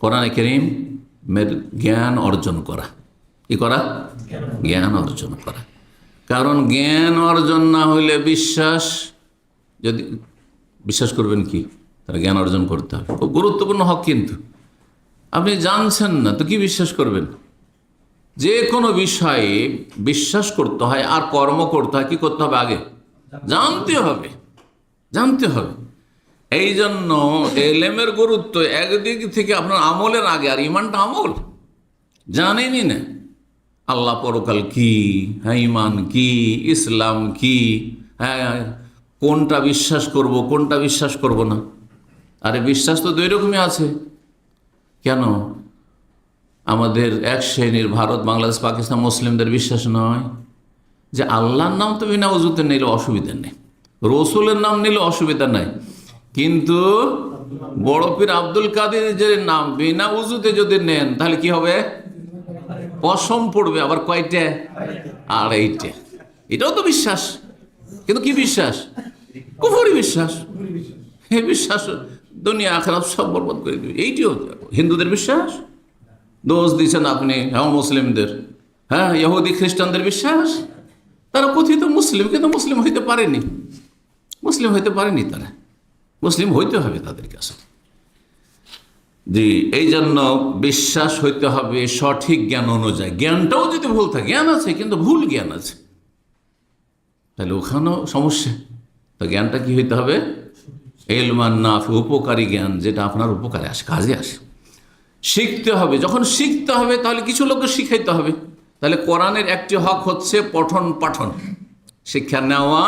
কোরআনে কারীমের জ্ঞান অর্জন করা। কি করা? জ্ঞান অর্জন করা। কারণ জ্ঞান অর্জন না হইলে বিশ্বাস, যদি বিশ্বাস করবেন কি, তার জ্ঞান অর্জন করতে হবে। খুব গুরুত্বপূর্ণ হক, কিন্তু আপনি জানছেন না তো কি বিশ্বাস করবেন? যে কোনো বিষয়ে বিশ্বাস করতে হয় আর কর্ম করতে হয়, কি করতে হবে? আগে জানতে হবে, জানতে হবে। এই জন্য এলেমের গুরুত্ব একদিক থেকে আপনার আমলের আগে, আর ইমানটা আমল, জানেনই না আল্লাহ পরকাল কি, হ্যাঁ ইমান কি, ইসলাম কি, হ্যাঁ কোনটা বিশ্বাস করব, কোনটা বিশ্বাস করব না। আরে বিশ্বাস তো 2 রকমই আছে। কেন? আমাদের এক শ্রেণীর ভারত, বাংলাদেশ, পাকিস্তান মুসলিমদের বিশ্বাস নয় যে আল্লাহর নাম তো বিনা ওযুতে নিলে অসুবিধা নেই, রসুলের নাম নিলে অসুবিধা নাই, কিন্তু বড় পীর আব্দুল কাদের যে নাম বিনা ওযুতে যদি নেন তাহলে কি হবে? কসম পড়বে। আবার কয়টা? 2.5টা। এটাও তো বিশ্বাস, কিন্তু কি বিশ্বাস? কুফরি বিশ্বাস। এই বিশ্বাস দুনিয়া আখিরাত সব বরবাদ করে দেবে। এইটিও হিন্দুদের বিশ্বাস। দোষ দিচ্ছেন আপনি হ্যাঁ মুসলিমদের, হ্যাঁ ইহুদি খ্রিস্টানদের বিশ্বাস। তারা কথিত মুসলিম, কিন্তু মুসলিম হইতে পারেনি, মুসলিম হইতে পারেনি তারা। মুসলিম হইতে হবে তাদের কাছে। জি, এই জন্য বিশ্বাস হইতে হবে সঠিক জ্ঞান অনুযায়ী। জ্ঞানটাও যদি ভুল থাকে, জ্ঞান আছে কিন্তু ভুল জ্ঞান আছে, তাহলে ওখানেও সমস্যা। তো জ্ঞানটা কি হইতে হবে? ইলমান নাফি, উপকারী জ্ঞান, যেটা আপনার উপকারে আসে, কাজে আসে। শিখতে হবে, যখন শিখতে হবে তাহলে কিছু লোককে শিখাইতে হবে। তাহলে কোরআনের একটি হক হচ্ছে পঠন পাঠন, শিক্ষা নেওয়া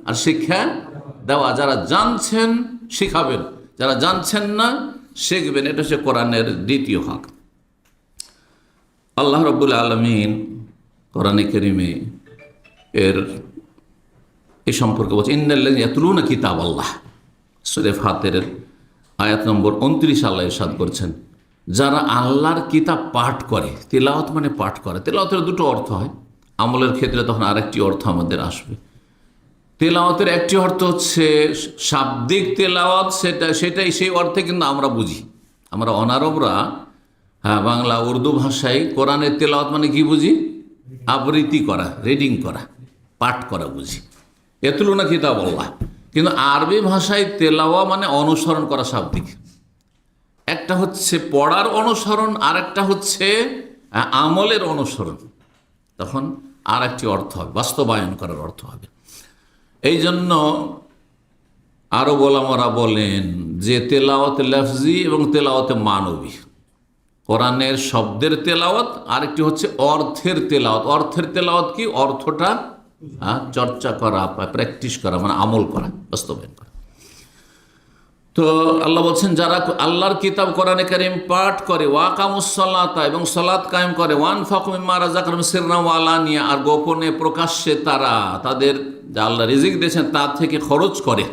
আর শিক্ষা দেওয়া। যারা জানছেন শিখাবেন, যারা জানছেন না শিখবেন, এটা হচ্ছে কোরআনের দ্বিতীয় হক। আল্লাহ রাব্বুল আলামিন কোরআনে কারীমে এর এই সম্পর্কে বলছে, ইন্নাল্লাযীনা ইয়াতলুনা কিতাবাল্লাহ, সূরা ফাতিরের আয়াত নম্বর 29 আল্লাহ ইরশাদ করছেন, যারা আল্লাহর কিতাব পাঠ করে। তিলাওয়াত মানে পাঠ করে। তিলাওয়াতের 2টো অর্থ হয়, আমলের ক্ষেত্রে তখন আরেকটি অর্থ আমাদের আসবে। তেলাওয়াতের একটি অর্থ হচ্ছে শাব্দিক তেলাওয়াত, সেটাই সেই অর্থে কিন্তু আমরা বুঝি। আমরা অনারবরা হ্যাঁ বাংলা উর্দু ভাষায় কোরআনের তেলাওয়াত মানে কি বুঝি? আবৃত্তি করা, রিডিং করা, পাঠ করা বুঝি, ইয়াতলুনা কিতাবাল্লাহ। কিন্তু আরবি ভাষায় তেলাওয়া মানে অনুসরণ করা শাব্দিক। একটা হচ্ছে পড়ার অনুসরণ, আর একটা হচ্ছে আমলের অনুসরণ। তখন আর একটি অর্থ হবে, বাস্তবায়ন করার অর্থ হবে। এই জন্য আরো ওলামারা বলেন যে তেলাওয়াত লফজি এবং তেলাওয়াতে মানবী, কোরআনের শব্দের তেলাওয়াত, আরেকটি হচ্ছে অর্থের তেলাওয়াত। অর্থের তেলাওয়াত কি? অর্থটা চর্চা করা, প্র্যাকটিস করা, মানে আমল করা, বাস্তবায়ন করা। তো আল্লাহ বলছেন যারা আল্লাহর কিতাব কোরআনে কারীম পাঠ করে, ওয়াকামুস সালাতা, এবং সালাত কায়েম করে, ওয়ানফাকু মিম্মা রাযাকনাহুম সিররান ওয়া আলানিয়া, আর গোপনে প্রকাশ্যে তারা তাদের যা আল্লাহ রিজিক দিয়েছেন তার থেকে খরচ করে,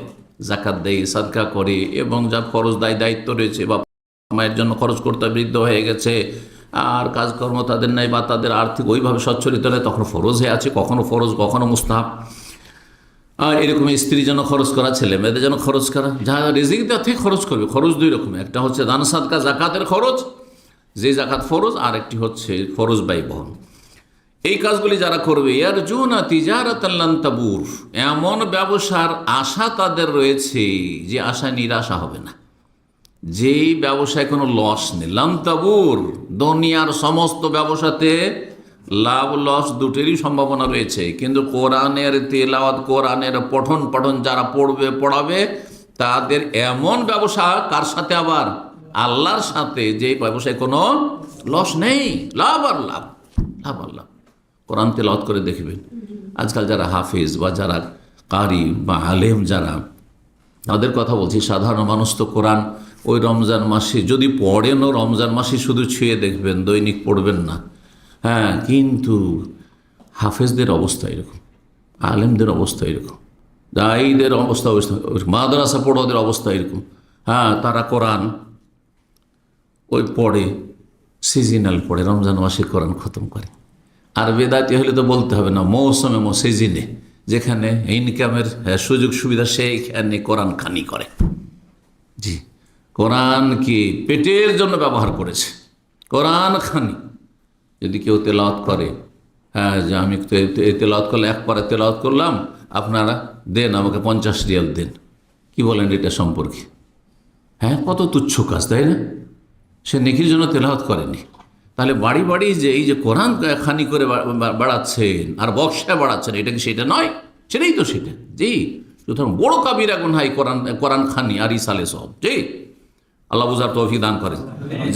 যাকাত দেয়, সাদকা করে, এবং যা ফরজ দায়িত্ব রয়েছে বা মায়ের জন্য খরচ করতে বৃদ্ধ হয়ে গেছে আর কাজকর্ম তাদের নেই, বা তাদের আর্থিক ওইভাবে সচ্ছলিত নেই, তখন ফরজ হয়ে আছে, কখনো ফরজ কখনো মুস্তাহাব। এরকম স্ত্রীর জন্য খরচ করা, ছেলে মেয়েদের জন্য খরচ করা, যারা রিজিক দেওয়া থেকে খরচ করবে। খরচ 2 রকমের, একটা হচ্ছে দান সাদকা জাকাতের খরচ, যে জাকাত ফরজ, আর একটি হচ্ছে ফরজ ব্যয় বহন। এই কাজগুলি যারা করবে ইয়ারজুনা তিজারাতান লান তাবুর, এমন ব্যবসার আশা তাদের রয়েছে যে আশা নিরাশা হবে না, যেই ব্যবসায় কোনো লস নেই। লান তাবুর, দুনিয়ার সমস্ত ব্যবসাতে লাভ লস দুটোরই সম্ভাবনা রয়েছে, কিন্তু কোরআনের তেলাওয়াত, কোরআনের পঠন যারা পড়াবে তাদের এমন ব্যবসা, কার সাথে? আবার আল্লাহর সাথে, যে ব্যবসায় কোনো লস নেই, লাভ আর লাভ, লাভ আর লাভ। কোরআন তেলাওয়াত করে দেখবেন, আজকাল যারা হাফিজ বা যারা কারি বা আলেম যারা, তাদের কথা বলছি, সাধারণ মানুষ তো কোরআন ওই রমজান মাসে যদি পড়েনও, রমজান মাসে শুধু ছুঁয়ে দেখবেন, দৈনিক পড়বেন না। হ্যাঁ, কিন্তু হাফেজদের অবস্থা এরকম, আলেমদের অবস্থা এরকম, দায়ীদের অবস্থা মাদ্রাসা পড়োদের অবস্থা এরকম। হ্যাঁ, তারা কোরআন ওই পড়ে, সিজনাল পড়ে, রমজান মাসে কোরআন খতম করে। আর বেদাতি হলে তো বলতে হবে না, মৌসুমে সিজনে যেখানে ইনকামের সুযোগ সুবিধা সেইখানে কোরআন খানি করে। জি, কোরআনকে পেটের জন্য ব্যবহার করেছে, কোরআন খানি। যদি কেউ তেলাওয়াত করে, হ্যাঁ, যে আমি তেলাওয়াত করলে, একবারে তেলাওয়াত করলাম, আপনারা দেন আমাকে 50 রিয়াল দেন, কি বলেন এটা সম্পর্কে? হ্যাঁ, কত তুচ্ছ কাজ, তাই না? সে নেকির জন্য তেলাওয়াত করেনি। তাহলে বাড়ি বাড়ি যে এই যে কোরআন খানি করে বাড়াচ্ছেন আর বক্সায় বাড়াচ্ছেন, এটা কি সেটা নয়? সেটাই তো সেটা। জি, সুতরাং বড় কাবিরা গুনাহ কোরআন খানি আর ইসালে সব। জি, আল্লাহ বুঝার তৌফিক দান করেন।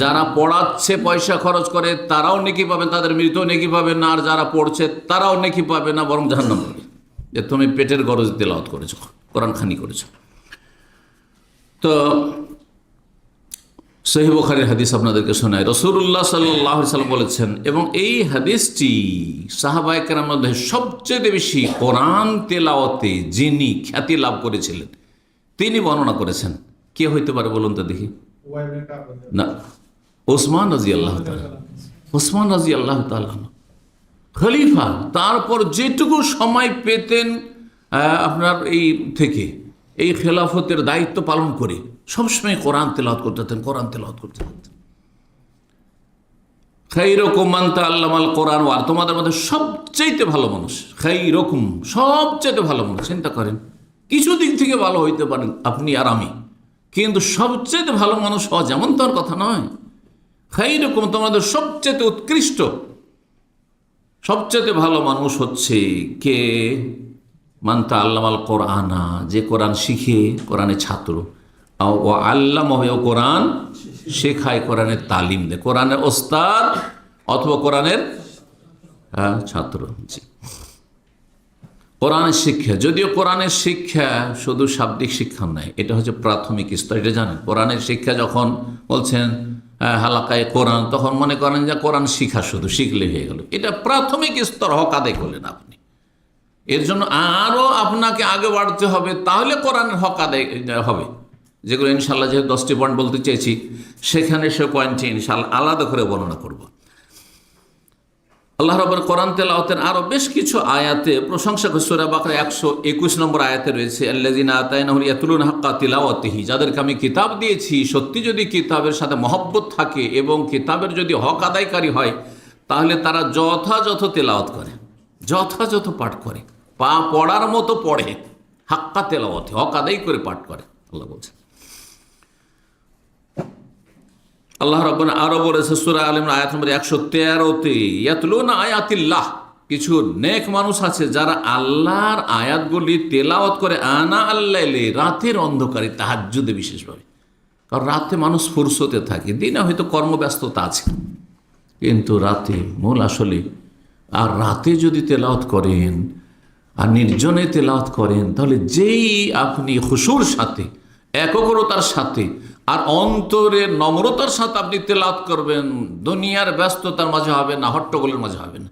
যারা পড়াচ্ছে, পয়সা খরচ করে, তারাও নেকি পাবেন, তাদের মৃত নেকি পাবেন না, আর যারা পড়ছে তারাও নেকি পাবে না, বরং জাহান্নাম পাবে, যে তুমি পেটের গরজে তেলাওয়াত করেছো, কোরআন খানি করেছো। তো সহিহ বুখারীর হাদিস আপনাদেরকে শোনায়, রাসূলুল্লাহ সাল্লাল্লাহু আলাইহি ওয়াসাল্লাম বলেছেন, এবং এই হাদিসটি সাহাবায়ে কেরামের মধ্যে সবচেয়ে বেশি কোরআন তেলাওয়াতে যিনি খ্যাতি লাভ করেছিলেন তিনি বর্ণনা করেছেন। কে হইতে পারে বলুন তো দেখি? না, ওসমান রাদিয়াল্লাহু তাআলা। ওসমান রাদিয়াল্লাহু তাআলা খলিফা, তারপর যেটুকু সময় পেতেন আপনার এই থেকে, এই খেলাফতের দায়িত্ব পালন করে সবসময় কোরআন তেলাওয়াত করতে থাকতেন, কোরআন তেলাওয়াত করতে থাকতেন। খাইরুকুম মান তাআল্লামাল কোরআন, আর তোমাদের মধ্যে সবচেয়ে ভালো মানুষ, খাইরুকুম, সবচেয়ে ভালো মানুষ। চিন্তা করেন, কিছু দিক থেকে ভালো হইতে পারেন আপনি আর আমি, কিন্তু সবচেয়ে ভালো মানুষ হওয়া যেমন তার কথা নয়। খাইরুকুম, তোমাদের সবচেয়ে উৎকৃষ্ট, সবচেয়ে ভালো মানুষ হচ্ছে কে? মান তাআল্লামাল কোরআনা, যে কোরআন শিখে, কোরআনের ছাত্র, ও আল্লামাহু, কোরআন শেখায়, কোরআনের তালিম দেয়, কোরআনের ওস্তাদ অথবা কোরআনের ছাত্র। জি, কোরআনের শিক্ষা, যদিও কোরআনের শিক্ষা শুধু শাব্দিক শিক্ষা নয়, এটা হচ্ছে প্রাথমিক স্তর, এটা জানেন। কোরআনের শিক্ষা যখন বলছেন হালাকায়ে কোরআন, তখন মনে করেন যে কোরআন শিখা শুধু শিখলে হয়ে গেল, এটা প্রাথমিক স্তর, হক আদায় করলেন আপনি। এর জন্য আরও আপনাকে আগে বাড়তে হবে, তাহলে কোরআনের হক আদায় হবে। যেগুলো ইনশাল্লাহ, যেহেতু 10টি পয়েন্ট বলতে চেয়েছি, সেখানে সে পয়েন্টটি ইনশাল্লাহ আলাদা করে বর্ণনা করব। আল্লাহ রাব্বুল কোরআন তেলাওয়াতের আরও বেশ কিছু আয়াতে প্রশংসা করে। সূরা বাকারা 121 নম্বর আয়াতে রয়েছে, আল্লাযিনা আতাইনাহুম ইয়াতলুনা হাক্কা তিলাওয়াতিহি, যাদেরকে আমি কিতাব দিয়েছি, সত্যি যদি কিতাবের সাথে মহব্বত থাকে এবং কিতাবের যদি হক আদায়কারী হয়, তাহলে তারা যথাযথ তেলাওয়াত করে, যথাযথ পাঠ করে, পড়ার মতো পড়ে, হাক্কা তেলাওয়াতে, হক আদায় করে পাঠ করে। আল্লাহ বলছে, আল্লাহ রাব্বুল আরো বলেছে সূরা আল ইমরান আয়াত নম্বর 113তে, ইয়াতলুনা আয়াতিল্লাহ, কিছু নেক মানুষ আছে যারা আল্লাহর আয়াতগুলি তেলাওয়াত করে, আনা আল-লাইলি, রাতের অন্ধকারে, তাহাজ্জুদে বিশেষভাবে। কারণ রাতে মানুষ ফুরসতে থাকে, দিনে হয়তো কর্মব্যস্ততা আছে, কিন্তু রাতে মূল আসলে। আর রাতে যদি তেলাওয়াত করেন আর নির্জনে তেলাওয়াত করেন, তাহলে যেই আপনি খুশুর সাথে, একগ্রতার সাথে আর অন্তরের নম্রতার সাথে আপনি তেলাওয়াত করবেন, দুনিয়ার ব্যস্ততার মাঝে হবে না, হট্টগোলের মাঝে হবে না।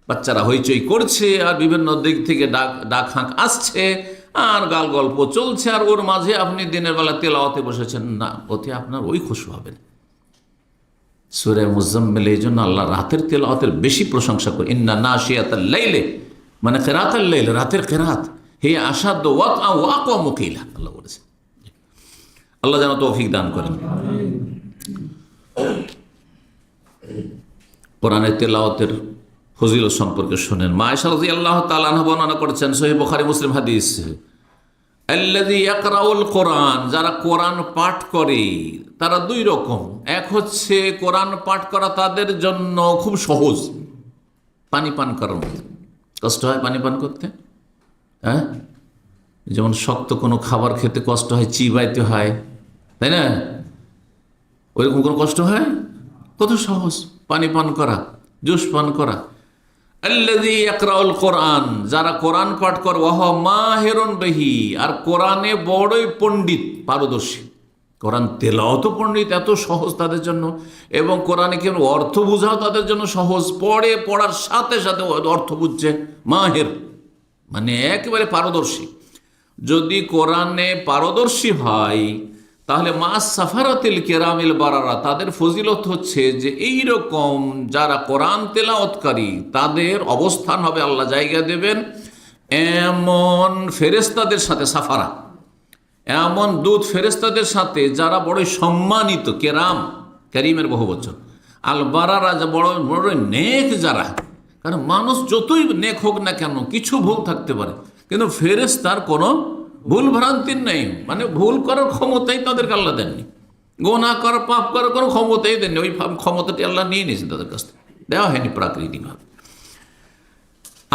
বাচ্চারা হইচই করছে আর বিভিন্ন দিক থেকে ডাক হাঁক আসছে আর গাল গল্প চলছে, আর ওর মাঝে আপনি দিনের বেলা তেলাওয়াতে বসেছেন, না, ওতে আপনার ওই খুশু হবে না। সূরা মুজাম্মিল, এই জন্য আল্লাহ রাতের তেলাওয়াতের বেশি প্রশংসা করে। ইন্না নাশিয়াতাল লাইলি, মানে কিরাতাল লাইল, রাতের কিরাত, হে আশাদ্দ ওয়াতআ ওয়া আকওয়ামু কিলা, আল্লাহ বলেছে। আল্লাহ যেন তৌফিক দান করেন। কোরআনের তেলাওয়াতের ফজিলত সম্পর্কে শোনেন। মা আয়েশা রাদিয়াল্লাহু তাআলা আনহা বর্ণনা করেছেন সহিহ বুখারী মুসলিম হাদিস, আল্লাযী ইয়াকরাউল কোরআন, যারা কোরআন পাঠ করে তারা দুই রকম। এক হচ্ছে কোরআন পাঠ করা তাদের জন্য খুব সহজ, পানি পান করার মতো। কষ্ট হয় পানি পান করতে, হ্যাঁ, যেমন শক্ত কোনো খাবার খেতে কষ্ট হয়, চিবাইতে হয়, তাই না? ওইরকম কোনো কষ্ট হয়? কত সহজ পানি পান করা, জুস পান করা। আল্লাযী ইয়াকরাউল কোরআন, যারা কোরআন পাঠ করে, ওয়া হুয়া মাহিরুন বিহি, আর কোরআনে বড়ই পণ্ডিত, পারদর্শী। কোরআন তেলাওয়াত পণ্ডিত, এত সহজ তাদের জন্য, এবং কোরআনে কেন অর্থ বোঝাও তাদের জন্য সহজ। পড়ার সাথে সাথে অর্থ বুঝছে, মাহির মানে একেবারে পারদর্শী। যদি কোরআনে পারদর্শী হয় তাহলে মা সাফারাতিল কেরামিল বারারা, তাদের ফজিলত হচ্ছে যে এই রকম যারা কোরআন তেলাওয়াতকারী তাদের অবস্থান হবে, আল্লাহ জায়গা দেবেন এমন ফেরেশতাদের সাথে, সাফারা এমন দূত ফেরেশতাদের সাথে যারা বড় সম্মানিত, কেরাম, করিমের বহু বচন, আল বারারা, যা বড় বড় নেক যারা। কারণ মানুষ যতই নেক হোক না কেন কিছু ভুল থাকতে পারে, কিন্তু ফেরেশতার কোনো ভুল ভ্রান্তির নেই, মানে ভুল করার ক্ষমতাই তাদেরকে আল্লাহ দেননি, গোনা করার পাপ করার কোনো ক্ষমতাই দেননি। ওই ক্ষমতাটি আল্লাহ নিয়ে নিয়েছেন তাদের কাছ থেকে, দেওয়া হয়নি প্রাকৃতিকভাবে।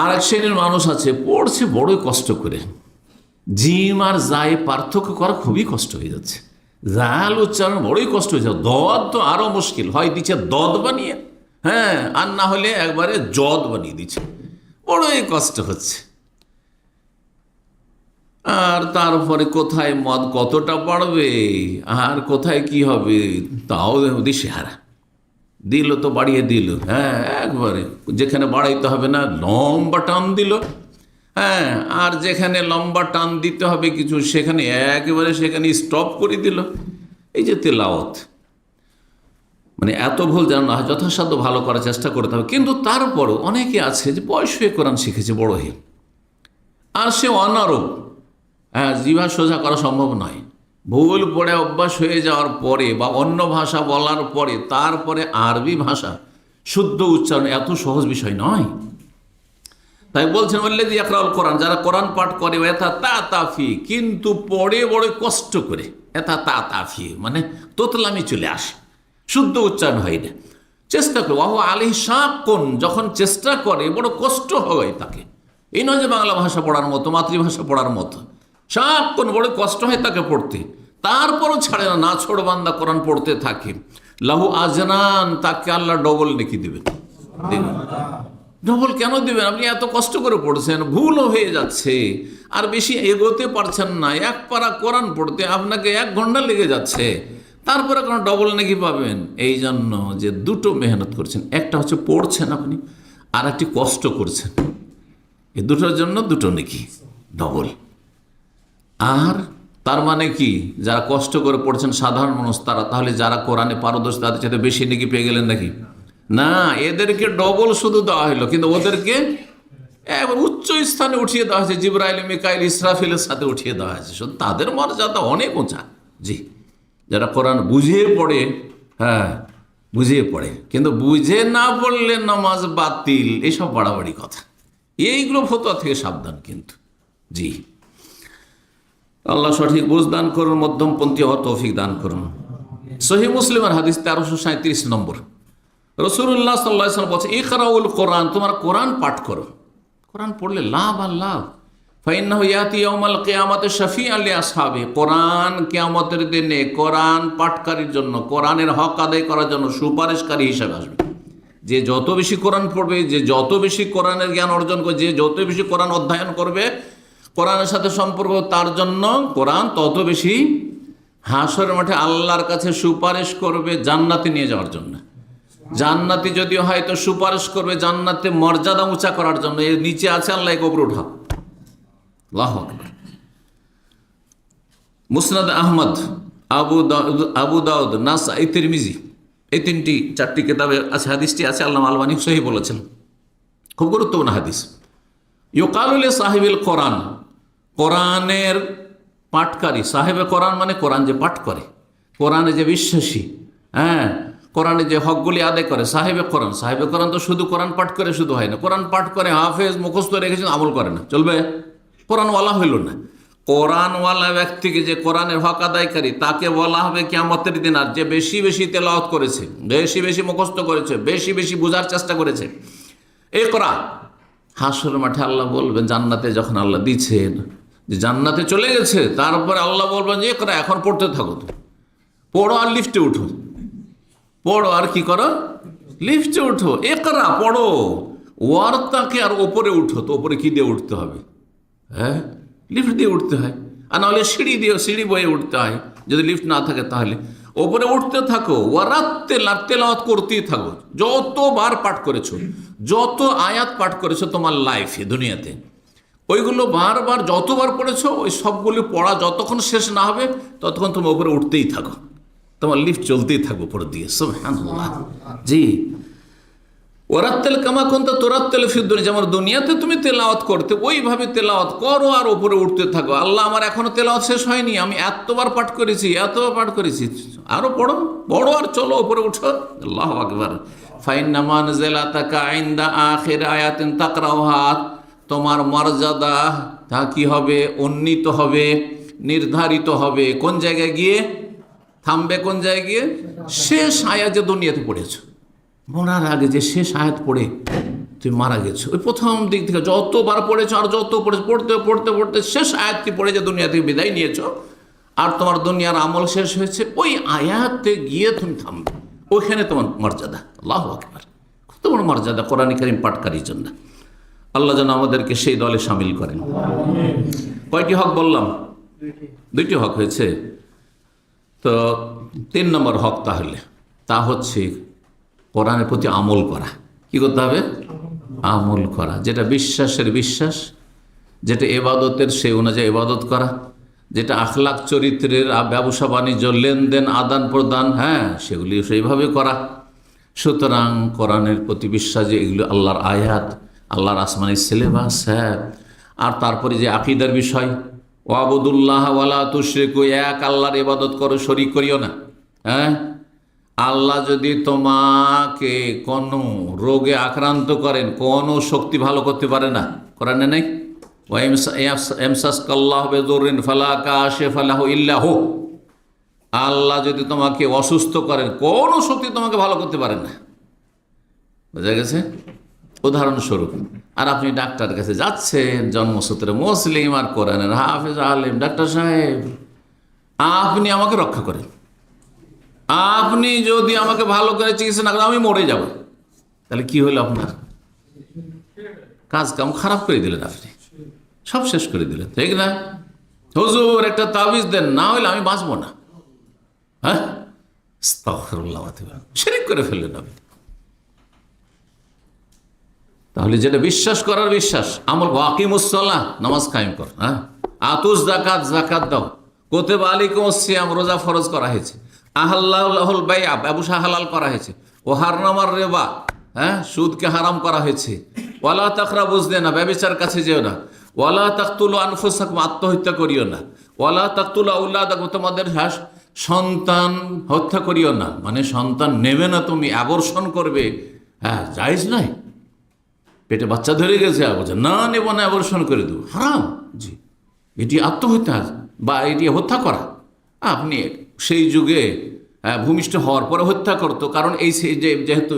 আর এক শ্রেণীর মানুষ আছে পড়ছে বড়ই কষ্ট করে, জিম আর জায় পার্থক্য করা খুবই কষ্ট হয়ে যাচ্ছে, জাল উচ্চারণ বড়ই কষ্ট হয়ে যাচ্ছে, দদ তো আরো মুশকিল, হয় দিচ্ছে দদ বানিয়ে, হ্যাঁ, আর না হলে একবারে জদ বানিয়ে দিচ্ছে, বড়ই কষ্ট হচ্ছে। আর তারপরে কোথায় মদ কতটা বাড়বে আর কোথায় কি হবে তাও দিশেহারা, দিল তো বাড়িয়ে দিল, হ্যাঁ, একবারে যেখানে বাড়াইতে হবে না লম্বা টান দিল, হ্যাঁ, আর যেখানে লম্বা টান দিতে হবে কিছু সেখানে একেবারে সেখানে স্টপ করে দিল। এই যে তেলাওয়াত, মানে এত ভুল যেন না হয়, যথাসাধ্য ভালো করার চেষ্টা করতে হবে। কিন্তু তারপরও অনেকে আছে যে বয়স হয়ে কোরআন শিখেছে বড় হয়ে, আর সে অনারব, হ্যাঁ, জিভা সোজা করা সম্ভব নয়। ভুল পড়ে অভ্যাস হয়ে যাওয়ার পরে বা অন্য ভাষা বলার পরে তারপরে আরবি ভাষা শুদ্ধ উচ্চারণ এত সহজ বিষয় নয়। তাই বলছেন আল্লাযী ইয়াকরাউল কোরআন, যারা কোরআন পাঠ করে, এতা তা তাফি, কিন্তু পড়ে বড় কষ্ট করে, এতা তা তাফি মানে তোতলামি চলে আসে, শুদ্ধ উচ্চারণ হয় না, চেষ্টা করে। ওয়া হুয়া আলাইহি শাক্কুন, যখন চেষ্টা করে বড় কষ্ট হয় তাকে। এই নয় যে বাংলা ভাষা পড়ার মতো, মাতৃভাষা পড়ার মতো, শাক্কুন বড় কষ্ট হয় তাকে পড়তে, তারপরও ছাড়ে না, না ছোড় বান্দা কোরআন পড়তে থাকে। লাহু আজরান, তাকে আল্লাহ ডবল নেকি দেবেন। ডবল কেন দেবেন? আপনি এত কষ্ট করে পড়ছেন, ভুলও হয়ে যাচ্ছে, আর বেশি এগোতে পারছেন না, এক পারা কোরআন পড়তে আপনাকে 1 ঘন্টা লেগে যাচ্ছে, তারপরে কোনো ডবল নেকি পাবেন? এই জন্য যে দুটো মেহনত করছেন, একটা হচ্ছে পড়ছেন আপনি, আর একটি কষ্ট করছেন, এই দুটোর জন্য দুটো নেকি ডবল। আর তার মানে কি, যারা কষ্ট করে পড়ছেন সাধারণ মানুষ তারা, তাহলে যারা কোরআনে পারদর্শী তাদের সাথে বেশি নেকি পেয়ে গেলেন নাকি? না, এদেরকে ডবল শুধু দেওয়া হলো, কিন্তু ওদেরকে উচ্চ স্থানে উঠিয়ে দেওয়া হয়েছে, জিবরাইল, মিকাইল, ইসরাফিলের সাথে উঠিয়ে দেওয়া হয়েছে। শুধু তাদের মর্যাদা অনেক উঁচা। জি, যারা কোরআন বুঝিয়ে পড়ে, হ্যাঁ বুঝিয়ে পড়ে, কিন্তু বুঝে না পড়লে নামাজ বাতিল, এইসব বাড়াবাড়ি কথা, এইগুলো ফতোয়া থেকে সাবধান কিন্তু। জি, আল্লাহ সঠিক বুঝ দান করুন, মধ্যমপন্থী হওয়ার তৌফিক দান করুন। সহিহ মুসলিমের হাদিস 1337 নম্বর, রাসূলুল্লাহ সাল্লাল্লাহু আলাইহি ওয়াসাল্লাম বলছে, ইকরাউল কোরআন, তোমার কোরআন পাঠ করো। কোরআন পড়লে লাভ আর লাভ। ফাইন্নাহু ইয়াতি ইয়াউমাল কিয়ামাতি শাফিআন লিআসহাবি, কোরআন কিয়ামতের দিনে কোরআন পাঠকারীর জন্য, কোরআনের হক আদায় করার জন্য সুপারিশকারী হিসেবে আসবে। যে যত বেশি কোরআন পড়বে, যে যত বেশি কোরআনের জ্ঞান অর্জন করবে, যে যত বেশি কোরআন অধ্যয়ন করবে, কোরআনের সাথে সম্পর্ক, তার জন্য কোরআন তত বেশি হাসরের মাঠে আল্লাহর কাছে সুপারিশ করবে জান্নাতে নিয়ে যাওয়ার জন্য। জান্নাতি যদিও হয়তো সুপারিশ করবে জান্নাতে মর্যাদা উঁচা করার জন্য, এর নিচে আছে আল্লাহ কবর উঠাও। আল্লাহু আকবার। মুসনাদ আহমদ, আবু দাউদ, নাসাই, তিরমিজি, এই 4টি কিতাবে আছে, হাদিসটি আছে, আল্লামা আলবানী সহিহ বলেছেন, খুব গুরুত্বপূর্ণ হাদিস। ইউকালু লি সাহিবিল কোরআন, কোরআনের পাঠকারী, সাহেবে কোরআন মানে কোরআন যে পাঠ করে, কোরআনে যে বিশ্বাসী, হ্যাঁ, কোরআনে যে হকগুলি আদায় করে সাহেবে কোরআন তো শুধু কোরআন পাঠ করে শুধু হয় না, কোরআন পাঠ করে হাফেজ মুখস্থ রেখেছেন, আমল করে না, চলবে? কোরআনওয়ালা হইল না। কোরআনওয়ালা ব্যক্তিকে, যে কোরআনের হক আদায়কারী, তাকে বলা হবে কিয়ামতের দিন, আর যে বেশি বেশি তেলাওয়াত করেছে, বেশি বেশি মুখস্থ করেছে, বেশি বেশি বোঝার চেষ্টা করেছে, এই কোরআন হাসরের মাঠে আল্লাহ বলবেন, জান্নাতে যখন আল্লাহ দিচ্ছেন যে জান্নাতে চলে গেছে, তারপরে আল্লাহ বলবেন যে কোরআন এখন পড়তে থাকো, তো পড়ো আর লিফটে উঠো, পড়ো আর কি করো, লিফটে উঠো, একরা পড়ো, ওয়ার্তাকে আর ওপরে উঠো। তো ওপরে কি দিয়ে উঠতে হবে? হ্যাঁ, লিফট দিয়ে উঠতে হয়, আর নাহলে সিঁড়ি বয়ে উঠতে হয়। যদি লিফট না থাকে তাহলে ওপরে উঠতে থাকো, তেলাওয়াত করতেই থাকো, যতবার পাঠ করেছো, যত আয়াত পাঠ করেছো তোমার লাইফে দুনিয়াতে, ওইগুলো বারবার যতবার পড়েছো, ওই সবগুলো পড়া যতক্ষণ শেষ না হবে ততক্ষণ তুমি ওপরে উঠতেই থাকো, তোমার লিফট চলতেই থাকবো উপর দিয়ে। সুবহানাল্লাহ। জি, ওরাত্তেল কামা কুনতা তুরাত্তিলু ফিদ দুনিয়া, যেমন দুনিয়াতে তুমি তেলাওয়াত করতে ওইভাবে তেলাওয়াত করো আর উপরে উঠতে থাকো। আল্লাহ, আমার এখনো তেলাওয়াত শেষ হয়নি, আমি এতবার পাঠ করেছি, আরো পড়ো, পড়ো আর চলো উপরে উঠো। আল্লাহু আকবার। ফাইন্নামা নাযালাতাকা ইনদা আখির আয়াতিন তাকরাউহা, তোমার মর্যাদা তা কি হবে? উন্নীত হবে, নির্ধারিত হবে। কোন জায়গায় গিয়ে থামবে? কোন জায়গায় গিয়ে? শেষ আয়াত যে দুনিয়াতে পড়েছো, মরার আগে যে শেষ আয়াত পড়ে তুমি মারা গেছো, ওই প্রথম দিক থেকে যতবার পড়েছো আর যত পড়েছো, পড়তে পড়তে পড়তে শেষ আয়াতটি পড়ে যে দুনিয়া থেকে বিদায় নিয়েছো, আর তোমার দুনিয়ার আমল শেষ হয়েছে, ওই আয়াতে গিয়ে তুমি থামবে, ওইখানে তোমার মর্যাদা। আল্লাহু আকবার। কত বড় মর্যাদা কোরআন কারীম পাঠকারীর জন্য। আল্লাহ যেন আমাদেরকে সেই দলে সামিল করেন। কয়টি হক বললাম? দুইটি হক হয়েছে। তো 3 নম্বর হক তাহলে, তা হচ্ছে কোরআনের প্রতি আমল করা। কি করতে হবে? আমল করা। যেটা বিশ্বাসের বিশ্বাস, যেটা এবাদতের সেই অনুযায়ী এবাদত করা, যেটা আখলাক চরিত্রের ব্যবসা বাণিজ্য লেনদেন আদান প্রদান, হ্যাঁ, সেগুলি সেইভাবে করা। সুতরাং কোরআনের প্রতি বিশ্বাস, যে এগুলো আল্লাহর আয়াত, আল্লাহর আসমানি সিলেবাস, হ্যাঁ। আর তারপরে যে আকীদার বিষয়, ওয়াবুদুল্লাহ ওয়ালা তুশরিকু, এক আল্লাহর ইবাদত করো, শরীক করিও না, হ্যাঁ। আল্লাহ যদি তোমাকে কোনো রোগে আক্রান্ত করেন, কোনো শক্তি ভালো করতে পারে না, কোরআনে নেই? আল্লাহ যদি তোমাকে অসুস্থ করেন, কোনো শক্তি তোমাকে ভালো করতে পারে না। বোঝা গেছে? উদাহরণস্বরূপ, আর আপনি ডাক্তারের কাছে যাচ্ছেন, জন্মসূত্রে মুসলিম আর কোরআনের হাফেজ আলেম, ডাক্তার সাহেব আপনি আমাকে রক্ষা করেন, আপনি যদি আমাকে ভালো করে চিকিৎসা না করেন আমি মরে যাব। তাহলে কি হলো? আপনার কাজ কাম খারাপ করে দিলেন, আপনি সব শেষ করে দিলেন, ঠিক না? হুজুর একটা তাবিজ দেন, না হলে আমি বাঁচবো না। হ্যাঁ, আস্তাগফিরুল্লাহ, শিরক করে ফেললেন আপনি। তাহলে যেটা বিশ্বাস করার বিশ্বাস, আমল, ওয়াকিমুস সালাহ, নামাজ কায়েম কর, হ্যাঁ, আতুস যাকাত দাও, কুতিবা আলাইকুমুস সিয়াম, রোজা ফরজ করা হয়েছে, আহাল্লাহুল বাইআ, ব্যবসা হালাল করা হয়েছে, ও হারামার রিবা, হ্যাঁ, সুদকে হারাম করা হয়েছে, ওয়ালা তাকরাবুজ জিনা, ব্যভিচার কাছে যেও না, ওয়ালা তাকতুলু আনফুসাকুম, আত্মহত্যা করিও না, ওয়ালা তাকতুলু আওলাদাকুম, তোমাদের সন্তান হত্যা করিও না, মানে সন্তান নেবে না তুমি, অ্যাবর্শন করবে, হ্যাঁ, জায়েজ নয়। পেটে বাচ্চা ধরে গেছে, না নেব না, অ্যাবর্শন করে দেবো, হারাম। জি, এটি আত্মহত্যা বা এটি হত্যা করা। আপনি সেই যুগে ভূমিষ্ঠ হওয়ার পরে হত্যা করতো, কারণ এই যেহেতু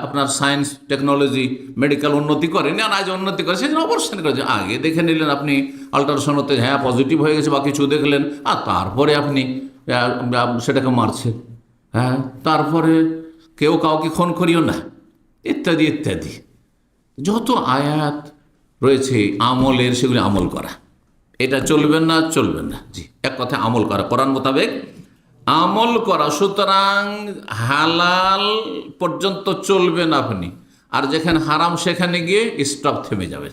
আপনার সায়েন্স টেকনোলজি মেডিকেল উন্নতি করেনি, আর আজ উন্নতি করে, সেই জন্য অবশ্যই করেছে। আগে দেখে নিলেন আপনি আল্ট্রাসাউন্ডতে, হ্যাঁ পজিটিভ হয়ে গেছে বা কিছু দেখলেন, আর তারপরে আপনি সেটাকে মারছে, হ্যাঁ, তারপরে কেউ কাউকে খুন করিও না, ইত্যাদি ইত্যাদি যত আয়াত রয়েছে আমলের, সেগুলি আমল করা। এটা চলবেন না, চলবেন না। জি, এক কথায় আমল করা, কোরআন মোতাবেক আমল করা। সুতরাং হালাল পর্যন্ত চলবেন আপনি, আর যেখানে হারাম সেখানে গিয়ে স্টপ, থেমে যাবে।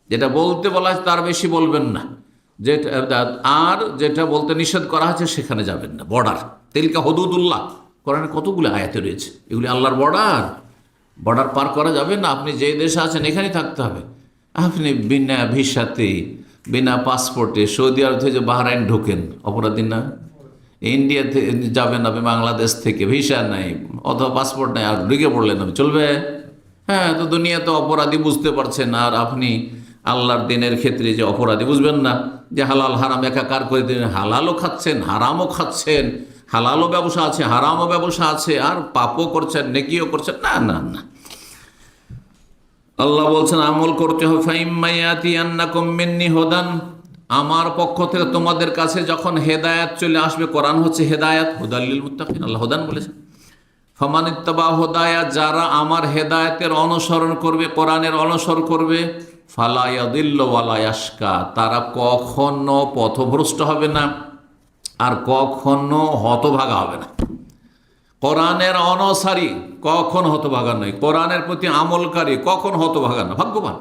যেটা বলতে বলা হয় তার বেশি বলবেন না, আর যেটা বলতে নিষেধ করা হয়েছে সেখানে যাবেন না। বর্ডার, তিলকা হুদুদুল্লাহ, কোরআনে কতগুলো আয়াতে রয়েছে, এগুলি আল্লাহর বর্ডার। বর্ডার পার করা যাবে না। আপনি যে দেশে আছেন এখানেই থাকতে হবে। আপনি বিনা ভিসাতে, বিনা পাসপোর্টে সৌদি আরব থেকে যে বাহরাইন ঢোকেন, অপরাধী না? ইন্ডিয়াতে যাবেন আপনি বাংলাদেশ থেকে, ভিসা নাই অথবা পাসপোর্ট নাই, আর ঢুকে পড়লেন আপনি, চলবে? হ্যাঁ, তো দুনিয়াতে অপরাধী বুঝতে পারছেন, আর আপনি আল্লাহর দিনের ক্ষেত্রে যে অপরাধী বুঝবেন না, যে হালাল হারাম একাকার করে দিলেন, হালালও খাচ্ছেন হারামও খাচ্ছেন, হালালও ব্যবসা আছে হারামও ব্যবসা আছে, আর পাপও করছেন নেকিও করছেন। না না না, আল্লাহ বলছেন আমল করতে হবে। ফাইম্মায়াতিয়ান্নাকুম মিন্নি হুদান, আমার পক্ষ থেকে তোমাদের কাছে যখন হেদায়াত চলে আসবে, কোরআন হচ্ছে হেদায়াত, হুদাল লিল মুত্তাকিন, আল্লাহ হুদান বলেছেন। ফামানিত্তাবা হুদায়া, যারা আমার হেদায়েতের অনুসরণ করবে, কোরআনের অনুসরণ করবে, ফালা ইয়াদিল্লু ওয়ালা ইয়াশকা, তারা কখনো পথভ্রষ্ট হবে না আর কখনো হতভাগা হবে না। কোরআনের অনুসারী কখন হতভাগা নয়, কোরআনের প্রতি আমলকারী কখন হতভাগা না, ভাগ্যবান।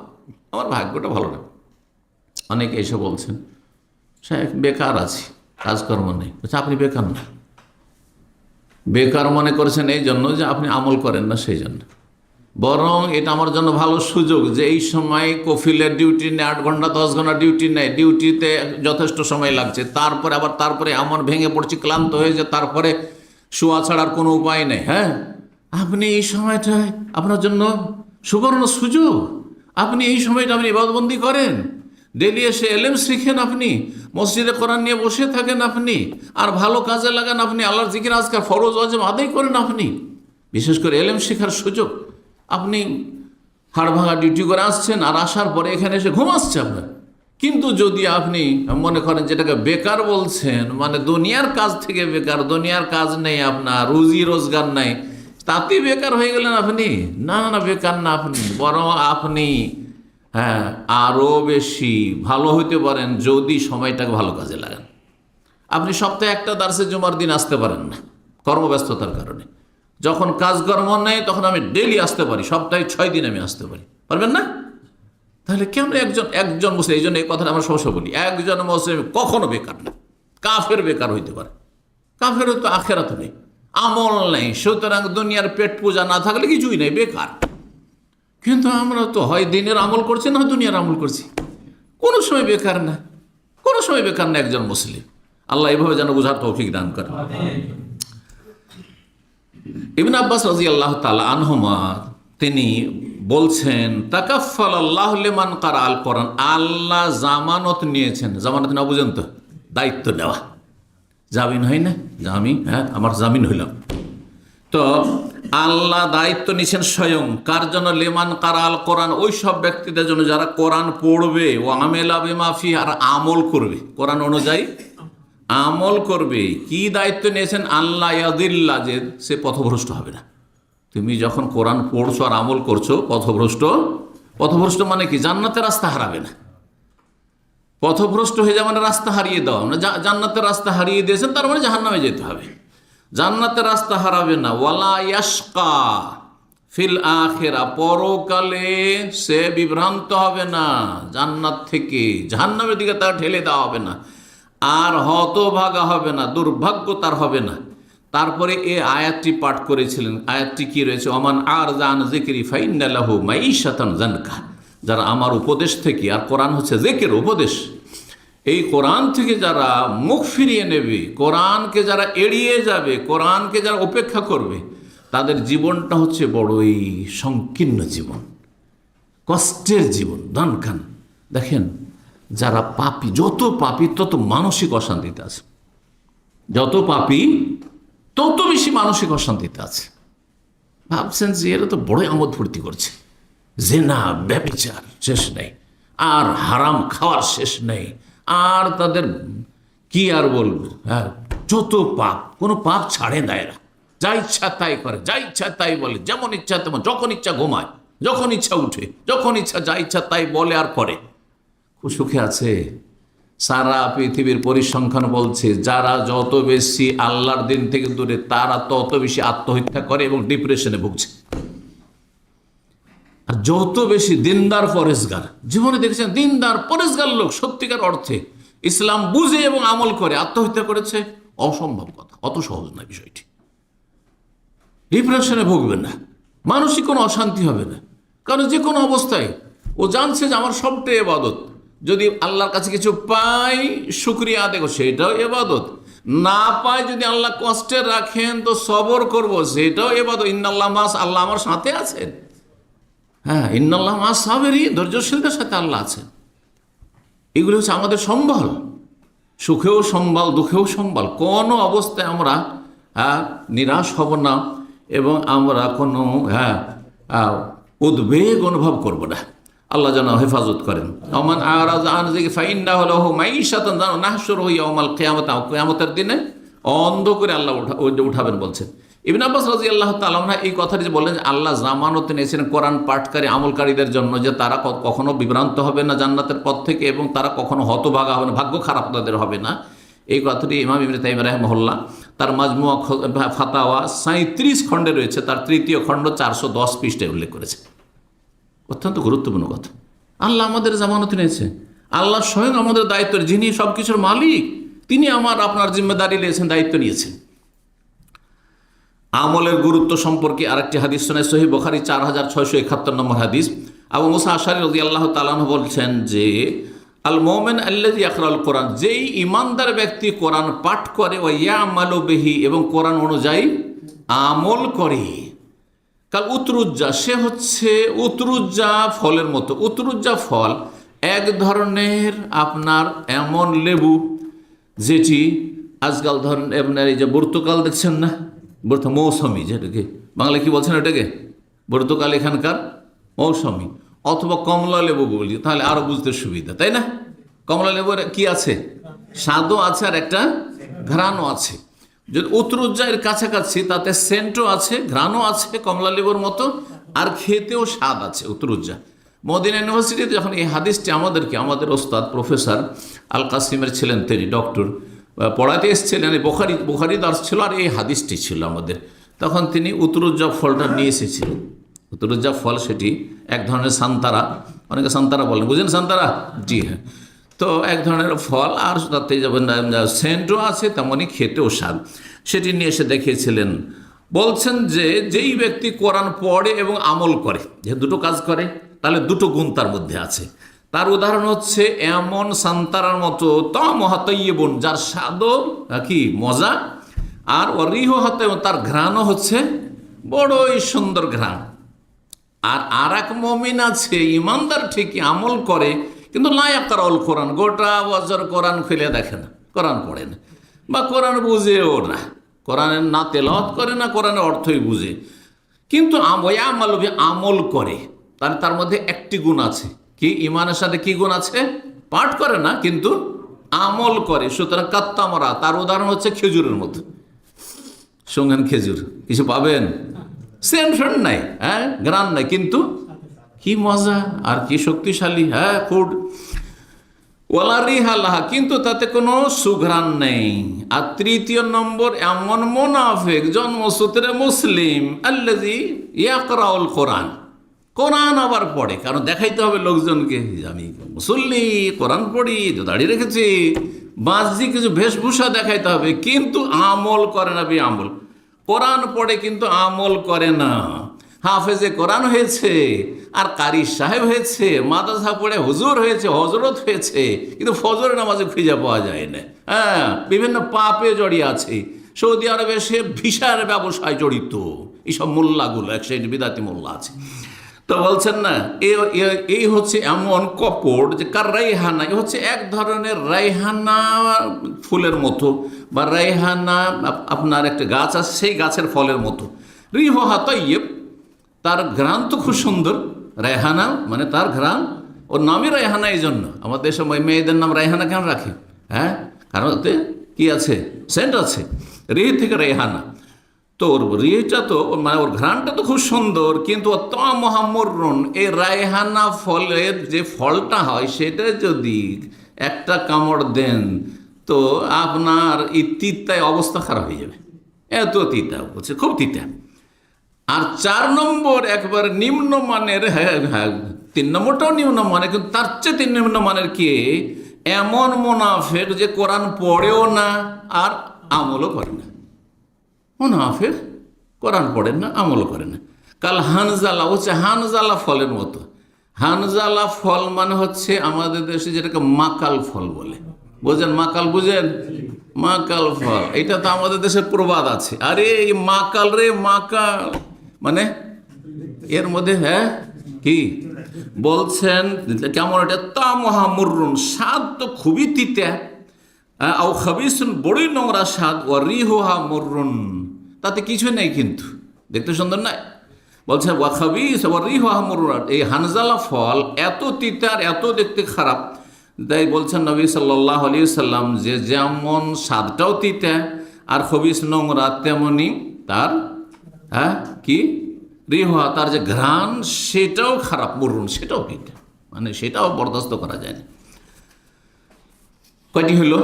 আমার ভাগ্যটা ভালো না। অনেকে এসে বলছেন সাহেব বেকার আছি, কাজকর্ম নেই। আপনি বেকার না, বেকার মনে করেছেন এই জন্য যে আপনি আমল করেন না, সেই জন্য। বরং এটা আমার জন্য ভালো সুযোগ যে এই সময় কফিলের ডিউটি নেই, 8 ঘন্টা 10 ঘন্টা ডিউটি নেই, ডিউটিতে যথেষ্ট সময় লাগছে, তারপরে এমন ভেঙে পড়ছি, ক্লান্ত হয়েছে, তারপরে শোয়া ছাড়ার কোনো উপায় নেই। হ্যাঁ, আপনি এই সময়টায় আপনার জন্য সুবর্ণ সুযোগ, আপনি এই সময়টা আপনি ইবাদতবন্দি করেন, ডেলি এসে এলেম শিখেন, আপনি মসজিদে কোরআন নিয়ে বসে থাকেন, আপনি আর ভালো কাজে লাগান, আপনি আল্লাহর জিকির আজকার ফরজ ওয়াজিব আদায় করেন, আপনি বিশেষ করে এলেম শেখার সুযোগ। আপনি হাড় ভাঙা ডিউটি করে আসছেন, আর আসার পরে এখানে এসে ঘুমাচ্ছে আপনার। কিন্তু যদি আপনি মনে করেন যেটাকে বেকার বলছেন, মানে দুনিয়ার কাজ থেকে বেকার, দুনিয়ার কাজ নেই আপনার, রুজি রোজগার নেই, তাতেই বেকার হয়ে গেলেন আপনি। না না, বেকার না আপনি, বরং আপনি হ্যাঁ আরও বেশি ভালো হইতে পারেন যদি সময়টাকে ভালো কাজে লাগান। আপনি সপ্তাহে একটা দার্সে জুমার দিন আসতে পারেন না কর্মব্যস্ততার কারণে, যখন কাজকর্ম নেই তখন আমি ডেলি আসতে পারি, সপ্তাহে 6 দিন আমি আসতে পারি, পারবেন না? তাহলে কেন একজন মুসলিম, এই জন্য এই কথাটা আমরা সবসময় বলি, একজন মুসলিম কখনো বেকার না। কাফের বেকার হইতে পারে, কাফেরও তো আখেরাত নেই, আমল নেই, সুতরাং দুনিয়ার পেট পূজা না থাকলে কিছুই নেই, বেকার। কিন্তু আমরা তো হয় দিনের আমল করছি না হয় দুনিয়ার আমল করছি, কোনো সময় বেকার না, কোনো সময় বেকার না একজন মুসলিম। আল্লাহ এইভাবে যেন বুঝার তৌফিক দান করেন। ইবনে আব্বাস রাদিয়াল্লাহু তাআলা আনহুমা তিনি বলছেন, তাকাফফাল আল্লাহু লিমান ক্বারা আল কোরআন, আল্লাহ জামানত নিয়েছেন। জামানত না বুঝেন তো, দায়িত্ব নেওয়া, জামিন হয় না, হ্যাঁ আমার জামিন হইলাম। তো আল্লাহ দায়িত্ব নিয়েছেন স্বয়ং, কার জন্য? লিমান ক্বারা আল কোরআন, ওই সব ব্যক্তিদের জন্য যারা কোরআন পড়বে, ও আমেলা বিমা ফি, আর আমল করবে, কোরআন অনুযায়ী আমল করবে। কি দায়িত্ব নিয়েছেন? আল্লাহ ইয়াদিল্লা, যে সে পথভ্রষ্ট হবে না। তুমি যখন কোরআন পড়ছো আর আমল করছো, পথভ্রষ্ট মানে কি? জান্নাতের রাস্তা হারাবে না। পথভ্রষ্ট হয়ে যাওয়া মানে রাস্তা হারিয়ে দেওয়া, মানে জান্নাতের রাস্তা হারিয়ে দিয়েছেন, তার মানে জাহান্নামে যেতে হবে। জান্নাতের রাস্তা হারাবে না। ওয়ালা ইয়াশকা ফিল আখিরা, পরকালে সে বিভ্রান্ত হবে না, জান্নাত থেকে জাহান্নামের দিকে তার ঠেলে দেওয়া হবে না, আর হতভাগা হবে না, দুর্ভাগ্য তার হবে না। তারপরে এই আয়াতটি পাঠ করেছিলেন। আয়াতটি কি রয়েছে? ওমান আরযা আন যিকরি ফাইন্না লাহু মাঈশাতান যানকা, যারা আমার উপদেশ থেকে, আর কোরআন হচ্ছে যিকির, উপদেশ, এই কোরআন থেকে যারা মুখ ফিরিয়ে নেবে, কোরআনকে যারা এড়িয়ে যাবে, কোরআনকে যারা উপেক্ষা করবে, তাদের জীবনটা হচ্ছে বড়ই সংকীর্ণ জীবন, কষ্টের জীবন, দানখান। দেখেন, যারা পাপী, যত পাপী তত মানসিক অশান্তিতে আছে, যত পাপী তত বেশি মানসিক অশান্তিতে আছে। ভাবছেন যে এরা তো বড়ই আমোদ ফুর্তি করছে, জেনা ব্যভিচার শেষ নেই, আর হারাম খাওয়ার শেষ নেই, আর তাদের কি আর বলবো, হ্যাঁ যত পাপ, কোনো পাপ ছাড়ে না এরা, যা ইচ্ছা তাই করে, যা ইচ্ছা তাই বলে, যেমন ইচ্ছা তেমন, যখন ইচ্ছা ঘুমায়, যখন ইচ্ছা উঠে, যখন ইচ্ছা যা ইচ্ছা তাই বলে আর করে, খুব সুখে আছে। সারা পৃথিবীর পরিসংখ্যান বলছে, যারা যত বেশি আল্লাহর দিন থেকে দূরে, তারা তত বেশি আত্মহত্যা করে এবং ডিপ্রেশনে ভুগছে। আর যত বেশি দিনদার পরেশগার, জীবনে দেখেছেন দিনদার পরেশগার লোক সত্যিকার অর্থে ইসলাম বুঝে এবং আমল করে আত্মহত্যা করেছে, অসম্ভব কথা, অত সহজ না বিষয়টি। ডিপ্রেশনে ভুগবে না, মানসিক কোনো অশান্তি হবে না, কারণ যে কোনো অবস্থায় ও জানছে যে আমার সবটাই ইবাদত, যদি আল্লাহর কাছে কিছু পাই শুকরিয়া আদায় করো, সেটাও ইবাদত, না পায় যদি আল্লাহ কষ্টে রাখেন তো সবর করব, সেটাও এবার ইন্নাল্লাহ মাস, আল্লাহ আমার সাথে আছেন। হ্যাঁ, ইন্নাল্লাহ মাস সাবেরি, ধৈর্যশীলদের সাথে আল্লাহ আছেন। এগুলো হচ্ছে আমাদের সম্বল, সুখেও সম্বল, দুঃখেও সম্বল। কোনো অবস্থায় আমরা নিরাশ হব না এবং আমরা কোনো উদ্বেগ অনুভব করব না। আল্লাহ যেন হেফাজত করেন। ওমান আরাজ আন যিকরি ফাইন্নাহু লাহু মাঈশাতান নাহশুরুহু ইয়াওমাল কিয়ামাতি, কিয়ামতের দিনে অন্ধ করে আল্লাহ উঠাবেন বলছেন। ইবনে আব্বাস রাদিয়াল্লাহু তাআলা আনহু এই কথাটি যে বললেন যে আল্লাহ জামানত নিয়েছেন কোরআন পাঠকারী আমলকারীদের জন্য, যে তারা কখনো বিভ্রান্ত হবে না জান্নাতের পথ থেকে এবং তারা কখনো হতভাগা হবে না, ভাগ্য খারাপ তাদের হবে না। এই কথাটি ইমাম ইবনে তাইমিয়া রাহিমাহুল্লাহ তার মাজমুয়া ফাতাওয়া 37 খণ্ডে রয়েছে, তার তৃতীয় খণ্ড 410 পৃষ্ঠায় উল্লেখ করেছে। অত্যন্ত গুরুত্বপূর্ণ কথা। আল্লাহ আমাদের জামানত নিয়েছে, আল্লাহ স্বয়ং আমাদের দায়িত্ব, যিনি সব কিছুর মালিক, তিনি আপনার জিম্মেদারি নিয়েছেন, দায়িত্ব নিয়েছেন। আমলের গুরুত্ব সম্পর্কে আরেকটি হাদিস শোনায় সহিহ বুখারী 4671 নম্বর হাদিস। আবু মুসা আশআরী রাদিয়াল্লাহু তাআলা আনহু বলছেন যে আল মুমিন আল্লাযী ইয়াকরাউল কোরআন, যেই ঈমানদার ব্যক্তি কোরআন পাঠ করে, ওয়া ইয়ামালু বিহি, এবং কোরআন অনুযায়ী আমল করে, কাল উতরুজ্জা, সে হচ্ছে উতরুজ্জা ফলের মতো। উতরুজ্জা ফল এক ধরনের আপনার এমন লেবু যেটি আজকাল ধরেন আপনার এই যে বর্তুকাল দেখছেন না, মৌসুমি, যেটাকে বাংলা কি বলছেন এটাকে, বর্তুকাল এখানকার মৌসুমি, অথবা কমলা লেবু বলি, তাহলে আরো বুঝতে সুবিধা, তাই না? কমলা লেবুর কি আছে, স্বাদও আছে আর একটা ঘ্রাণও আছে। যদি উতরুজ্জা এর কাছাকাছি, তাতে সেন্টও আছে, ঘ্রাণও আছে কমলা লেবুর মতো, আর খেতেও স্বাদ আছে উতরুজ্জা। মদিনা ইউনিভার্সিটিতে যখন এই হাদিসটি আমাদের ওস্তাদ প্রফেসর আল কাসিমের ছিলেন, তিনি ডক্টর, পড়াতে এসেছিলেন, বুখারী দার্স ছিল আর এই হাদিসটি ছিল আমাদের, তখন তিনি উতরুজ্জা ফলটা নিয়ে এসেছিলেন। উতরুজ্জা ফল সেটি এক ধরনের সান্তারা, অনেকে সান্তারা বলেন, বুঝেন সান্তারা? জি হ্যাঁ। তো এক ধরনের ফল, আর তাতে সেন্টও আছে, তেমনই খেতেও স্বাদ। সেটি নিয়ে এসে দেখিয়েছিলেন। বলছেন যে যেই ব্যক্তি কোরআন পড়ে এবং আমল করে, যে দুটো কাজ করে, তাহলে দুটো গুণ তার মধ্যে আছে। তার উদাহরণ হচ্ছে এমন সান্তারার মতো তামহা তাইয়্যিবুন, যার স্বাদও কি মজা, আর রিহ হাতে, তার ঘ্রাণও হচ্ছে বড়ই সুন্দর ঘ্রাণ। আর এক মুমিন আছে, ইমানদার ঠিকই আমল করে, কিন্তু লা ইয়াকরাউল কোরআন, গোটা বছর কোরআন খুলে দেখে না, কোরআন পড়ে না, বা কোরআন বুঝেও না, কোরআনের না তেলাওয়াত করে না, কোরআনের অর্থই বুঝে, কিন্তু আমল করে। তার মধ্যে একটি গুণ আছে, কি ইমানের সাথে কি গুণ আছে? পাঠ করে না কিন্তু আমল করে। সুতরাং কাত্তামরা, তার উদাহরণ হচ্ছে খেজুরের মতো। সঙ্গেন খেজুর, কিছু পাবেন, সেন্ট নাই, হ্যাঁ, গ্রান নাই, কিন্তু কি মজা আর কি শক্তিশালী, হ্যাঁ, ফুড। ওয়ালা রিহা লাহা, কিন্তু তাতে কোনো সুঘ্রাণ নেই। আর তৃতীয় নম্বর, এমন মুনাফিক জন্মসূত্রে মুসলিম, আল্লাযী ইয়াকরাউল কোরআন, কোরআন আবার পড়ে, কারণ দেখাইতে হবে লোকজনকে আমি মুসল্লি, কোরআন পড়ি, দাঁড়িয়ে রেখেছি, বাহ্যিক কিছু বেশভূষা দেখাইতে হবে, কিন্তু আমল করে না। আমল কোরআন পড়ে কিন্তু আমল করে না। হাফেজে কোরআন হয়েছে আর কারি সাহেব হয়েছে, মাদ্রাসা পড়ে হুজুর হয়েছে, হজরত হয়েছে, কিন্তু ফজরের নামাজে খুঁজে পাওয়া যায় না। হ্যাঁ, বিভিন্ন পাপে জড়িয়ে আছে। সৌদি আরবে সে ভিসার ব্যবসায় জড়িত, এইসব মোল্লাগুলো, এক সাইড বিদাতি মোল্লা আছে। তো বলছেন না, এই হচ্ছে এমন কপড় যে কার রাইহানা, এ হচ্ছে এক ধরনের রাইহানা ফুলের মতো, বা রাইহানা আপনার একটা গাছ আছে, সেই গাছের ফলের মতো। রিহা তাইয়্যিব, তার ঘ্রাণ তো খুব সুন্দর। রায়হানা মানে তার ঘ্রাণ, ওর নামই রায়হানা। এই জন্য আমাদের দেশে মেয়েদের নাম রায়হানা কেন রাখে? হ্যাঁ, কারণ ওতে কি আছে, সেন্ট আছে, রিহ থেকে রায়হানা। তো ওর রিহটা তো মানে ওর ঘ্রাণটা তো খুব সুন্দর, কিন্তু মহামরণ, এই রায়হানা ফলের যে ফলটা হয়, সেটা যদি একটা কামড় দেন তো আপনার এই তিতায় অবস্থা খারাপ হয়ে যাবে, এত তিতা বলছে, খুব তিতা। আর 4 নম্বর একবার নিম্নমানের, হ্যাঁ, 3 নম্বরটাও নিম্নমানের, কিন্তু তার চেয়ে 3 নিম্নমানের কে, এমন মুনাফিক যে কোরআন পড়েও না আর আমলও করে না। মুনাফিক কোরআন পড়েন না, আমলও করে না। কাল হানজালা, হচ্ছে হানজালা ফলের মতো। হানজালা ফল মানে হচ্ছে আমাদের দেশে যেটাকে মাকাল ফল বলে, বোঝেন? মাকাল বুঝেন? মাকাল ফল, এটা তো আমাদের দেশে প্রবাদ আছে। আরে এই মাকাল রে মাকাল, মানে এর মধ্যে হ্যাঁ কি বলছেন কেমন, এটা তা মহামুরুন, স্বাদ তো খুবই তিতা, আও খাবিসুন, বড়ই নোংরা স্বাদ, ও রিহুহা মুররুন, তাতে কিছু নেই কিন্তু দেখতে সুন্দর নয়। বলছে ওয়া খাবিস ওয়া রিহুহা মুররুন, এই হানজালা ফল এত তিতা আর এত দেখতে খারাপ। তাই বলছেন নবী সাল্লাল্লাহু আলাইহি সাল্লাম যে যেমন স্বাদটাও তিতা আর খবিস নোংরা, তেমনি তার হ্যাঁ কি রিহুহা, তার যে ঘ্রাণ সেটাও খারাপ, মুররুন সেটাও তিতা, মানে সেটাও বরদাস্ত করা যায় না। কয়টি হলো?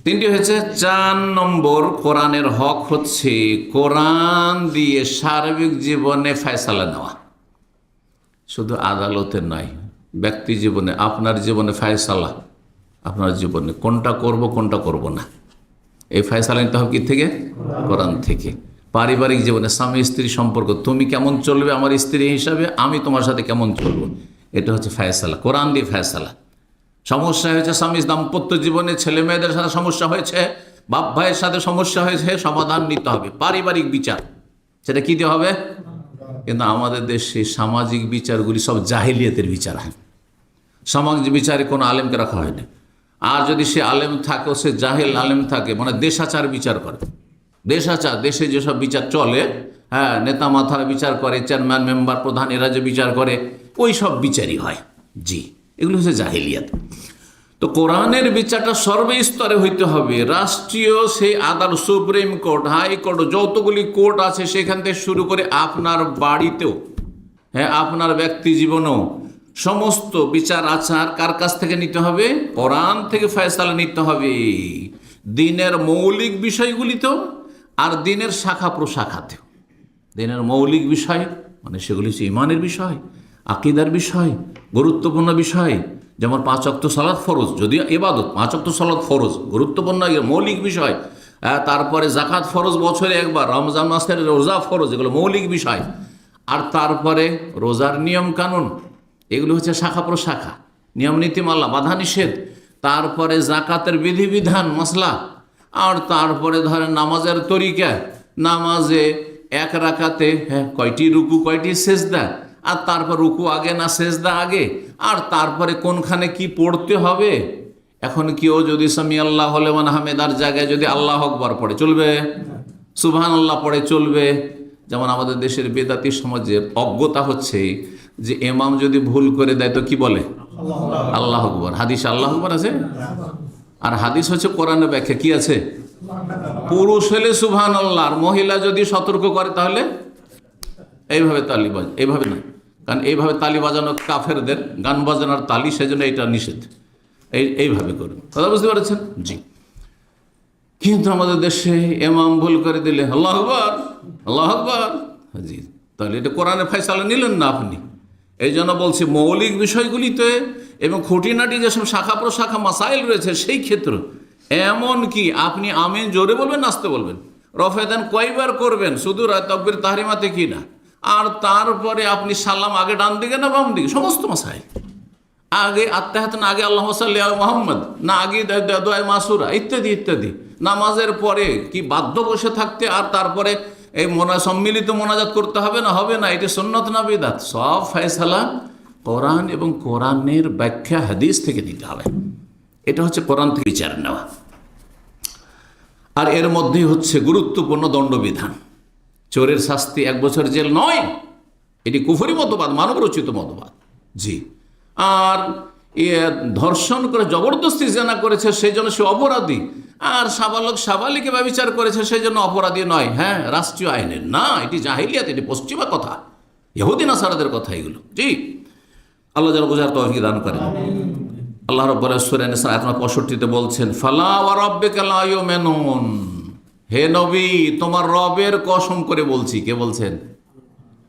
তিনটি হয়েছে। 4 নম্বর, কোরআনের হক হচ্ছে কোরআন দিয়ে সার্বিক জীবনে ফয়সালা নেওয়া, শুধু আদালতে নয়, ব্যক্তি জীবনে, আপনার জীবনে ফয়সালা, আপনার জীবনে কোনটা করব কোনটা করব না, এই ফয়সালা নিতে হবে কি থেকে? কোরআন থেকে। পারিবারিক জীবনে স্বামী স্ত্রী সম্পর্ক, তুমি কেমন চলবে আমার স্ত্রী হিসাবে, আমি তোমার সাথে কেমন চলবো, এটা হচ্ছে ফয়সালা, কোরআন দিয়ে ফয়সালা। সমস্যা হয়েছে স্বামী দাম্পত্য জীবনে, ছেলে মেয়েদের সাথে সমস্যা হয়েছে, বাপ ভাইয়ের সাথে সমস্যা হয়েছে, সমাধান নিতে হবে, পারিবারিক বিচার, সেটা কী দিয়ে হবে? কিন্তু আমাদের দেশে সামাজিক বিচারগুলি সব জাহিলিয়াতের বিচার হয়, সামাজিক বিচারে কোনো আলেমকে রাখা হয় না। আর যদি সে আলেম থাকে, সে জাহেল আলেম থাকে, মানে দেশাচার বিচার করে, দেশাচার, দেশে যেসব বিচার চলে, হ্যাঁ, নেতা মাথারা বিচার করে, চেয়ারম্যান মেম্বার প্রধান এরা যে বিচার করে, ওই সব বিচারই হয়। জি, এগুলো হচ্ছে জাহিলিয়াত। তো কোরআনের বিচারটা সর্বস্তরে হইতে হবে, রাষ্ট্রীয় সেই আদালত, সুপ্রিম কোর্ট, হাইকোর্ট, যতগুলি কোর্ট আছে সেখান থেকে শুরু করে আপনার বাড়িতেও, হ্যাঁ, আপনার ব্যক্তি জীবনেও সমস্ত বিচার আচার কার কাছ থেকে নিতে হবে? কোরআন থেকে ফয়সালা নিতে হবে, দিনের মৌলিক বিষয়গুলিতেও আর দিনের শাখা প্রশাখাতেও। দিনের মৌলিক বিষয় মানে সেগুলি হচ্ছে ইমানের বিষয়, আকীদার বিষয়, গুরুত্বপূর্ণ বিষয়, যেমন 5 ওয়াক্ত সালাত ফরজ, যদিও ইবাদত, 5 ওয়াক্ত সালাত ফরজ গুরুত্বপূর্ণ মৌলিক বিষয়। তারপরে জাকাত ফরজ বছরে একবার, রমজান মাসের রোজা ফরজ, এগুলো মৌলিক বিষয়। আর তারপরে রোজার নিয়ম কানুন, এগুলো হচ্ছে শাখা প্রশাখা, নিয়ম নীতিমালা, বাধা নিষেধ। তারপরে জাকাতের বিধিবিধান, মশলা। আর তারপরে ধরেন নামাজের তরিকা, নামাজে 1 রাকাতে কয়টি রুকু কয়টি সেজদা, আর তারপর রুকু আগে না সেজদা আগে, আর তারপরে কোনখানে কি পড়তে হবে। এখন কেউ যদি সামি আল্লাহ লিমান হামিদার জায়গায় যদি আল্লাহ আকবার পড়ে চলবে? সুবহানাল্লাহ পড়ে চলবে? যেমন আমাদের দেশের বেদাতি সমাজের অজ্ঞতা হচ্ছে যে ইমাম যদি ভুল করে দেয় তো কি বলে? আল্লাহ আকবার। হাদিস আল্লাহ আকবার আছে, আর হাদিস হচ্ছে কোরআনের ব্যাখ্যা কি আছে? পুরুষ হলে সুবহানাল্লাহ, আর মহিলা যদি সতর্ক করে তাহলে এইভাবে তালি বাজ, এইভাবে না, কারণ এইভাবে তালি বাজানো কাফেরদের গান বাজানোর তালি, সেজন্য এটা নিষেধ, এইভাবে করুন। কথা বুঝতে পারছেন? জি। কিন্তু আমাদের দেশে ইমাম ভুল করে দিলে আল্লাহ আকবার, আল্লাহ আকবার, জি, তাহলে এটা কোরআনে ফয়সালা নিলেন না আপনি। এই জন্য বলছি মৌলিক বিষয়গুলিতে এবং খুঁটিনাটি যেসব শাখা প্রশাখা মাসাইল রয়েছে সেই ক্ষেত্রে, এমন কি আপনি আমিন জোরে বলবেন, নাচতে বলবেন, রফেদান কয়বার করবেন, শুধু তাকবীর তাহরিমাতে কি না, আর তারপরে আপনি সালাম আগে ডান দিকে না বাম দিকে, সমস্ত মাসাইল আগে, আত্মাহাত না আগে আল্লাহ সাল্লি আলা মুহাম্মদ না আগে দোয়া মাসুরা, ইত্যাদি ইত্যাদি। নামাজের পরে কি বাধ্য বসে থাকতে আর তারপরে এই সম্মিলিত মোনাজাত করতে হবে না? হবে না, এটি সুন্নত না বিদআত? সব ফয়সালা কোরআন এবং কোরআনের ব্যাখ্যা হাদিস থেকে নিতে হবে। এটা হচ্ছে কোরআন থেকে বিচার নেওয়া। আর এর মধ্যেই হচ্ছে গুরুত্বপূর্ণ দণ্ডবিধান। চোরের শাস্তি 1 বছর জেল নয়, এটি কুফরি মতবাদ, মানবরচিত মতবাদ। জি। আর ধর্ষণ করে জবরদস্তি জেনা করেছে সেই জন্য সে অপরাধী, আর সাবালক সাবালিকে ব্যভিচার করেছে সেই জন্য অপরাধী নয়, হ্যাঁ, রাষ্ট্রীয় আইনের না, এটি জাহিলিয়াত, এটি পশ্চিমা কথা, ইহুদি নাসারাদের কথা এগুলো। জি, আল্লাহ যেন বোঝার তৌফিক দান করেন। আল্লাহ রাব্বুল সূরা নিসা আয়াত নম্বর 65 বলছেন, ফালা ওয়া রাব্বিকা লা ইউমিনুন, হে নবী তোমার রবের কসম করে বলছি। কে বলছেন?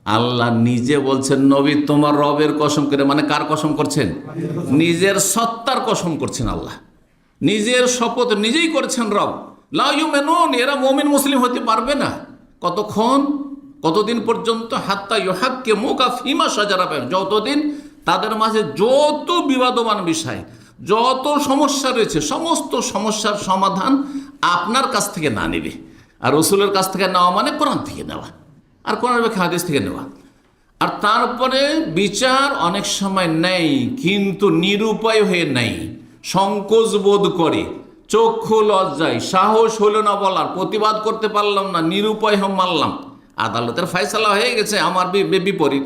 আল্লাহ নিজে বলছেন, নবী তোমার রবের কসম করে, মানে কার কসম করছেন? নিজের সত্তার কসম করছেন আল্লাহ, নিজের শপথ নিজেই করছেন রব। লা ইউমিনুন, এরা মুমিন মুসলিম হতে পারবে না। কতক্ষণ, কতদিন পর্যন্ত? হাত্তা ইউহাক্কিমুকা ফীমা শাজারা বাইনাহুম, যতদিন তাদের মাঝে যত বিবাদমান বিষয়, যত সমস্যা রয়েছে সমস্ত সমস্যার সমাধান আপনার কাছ থেকে না নেবে। আর রসুলের কাছ থেকে নেওয়া মানে কোরআন থেকে নেওয়া, আর কোরআন ব্যাখ্যা হাদিস থেকে নেওয়া। আর তারপরে বিচার অনেক সময় নেই, কিন্তু নিরুপায় হয়ে নেই, সংকোচ বোধ করে, চক্ষু লজ্জায়, সাহস হলো না বলার, প্রতিবাদ করতে পারলাম না, নিরুপায় মানলাম। আদালতের ফয়সালা হয়ে গেছে আমার বিপরীত,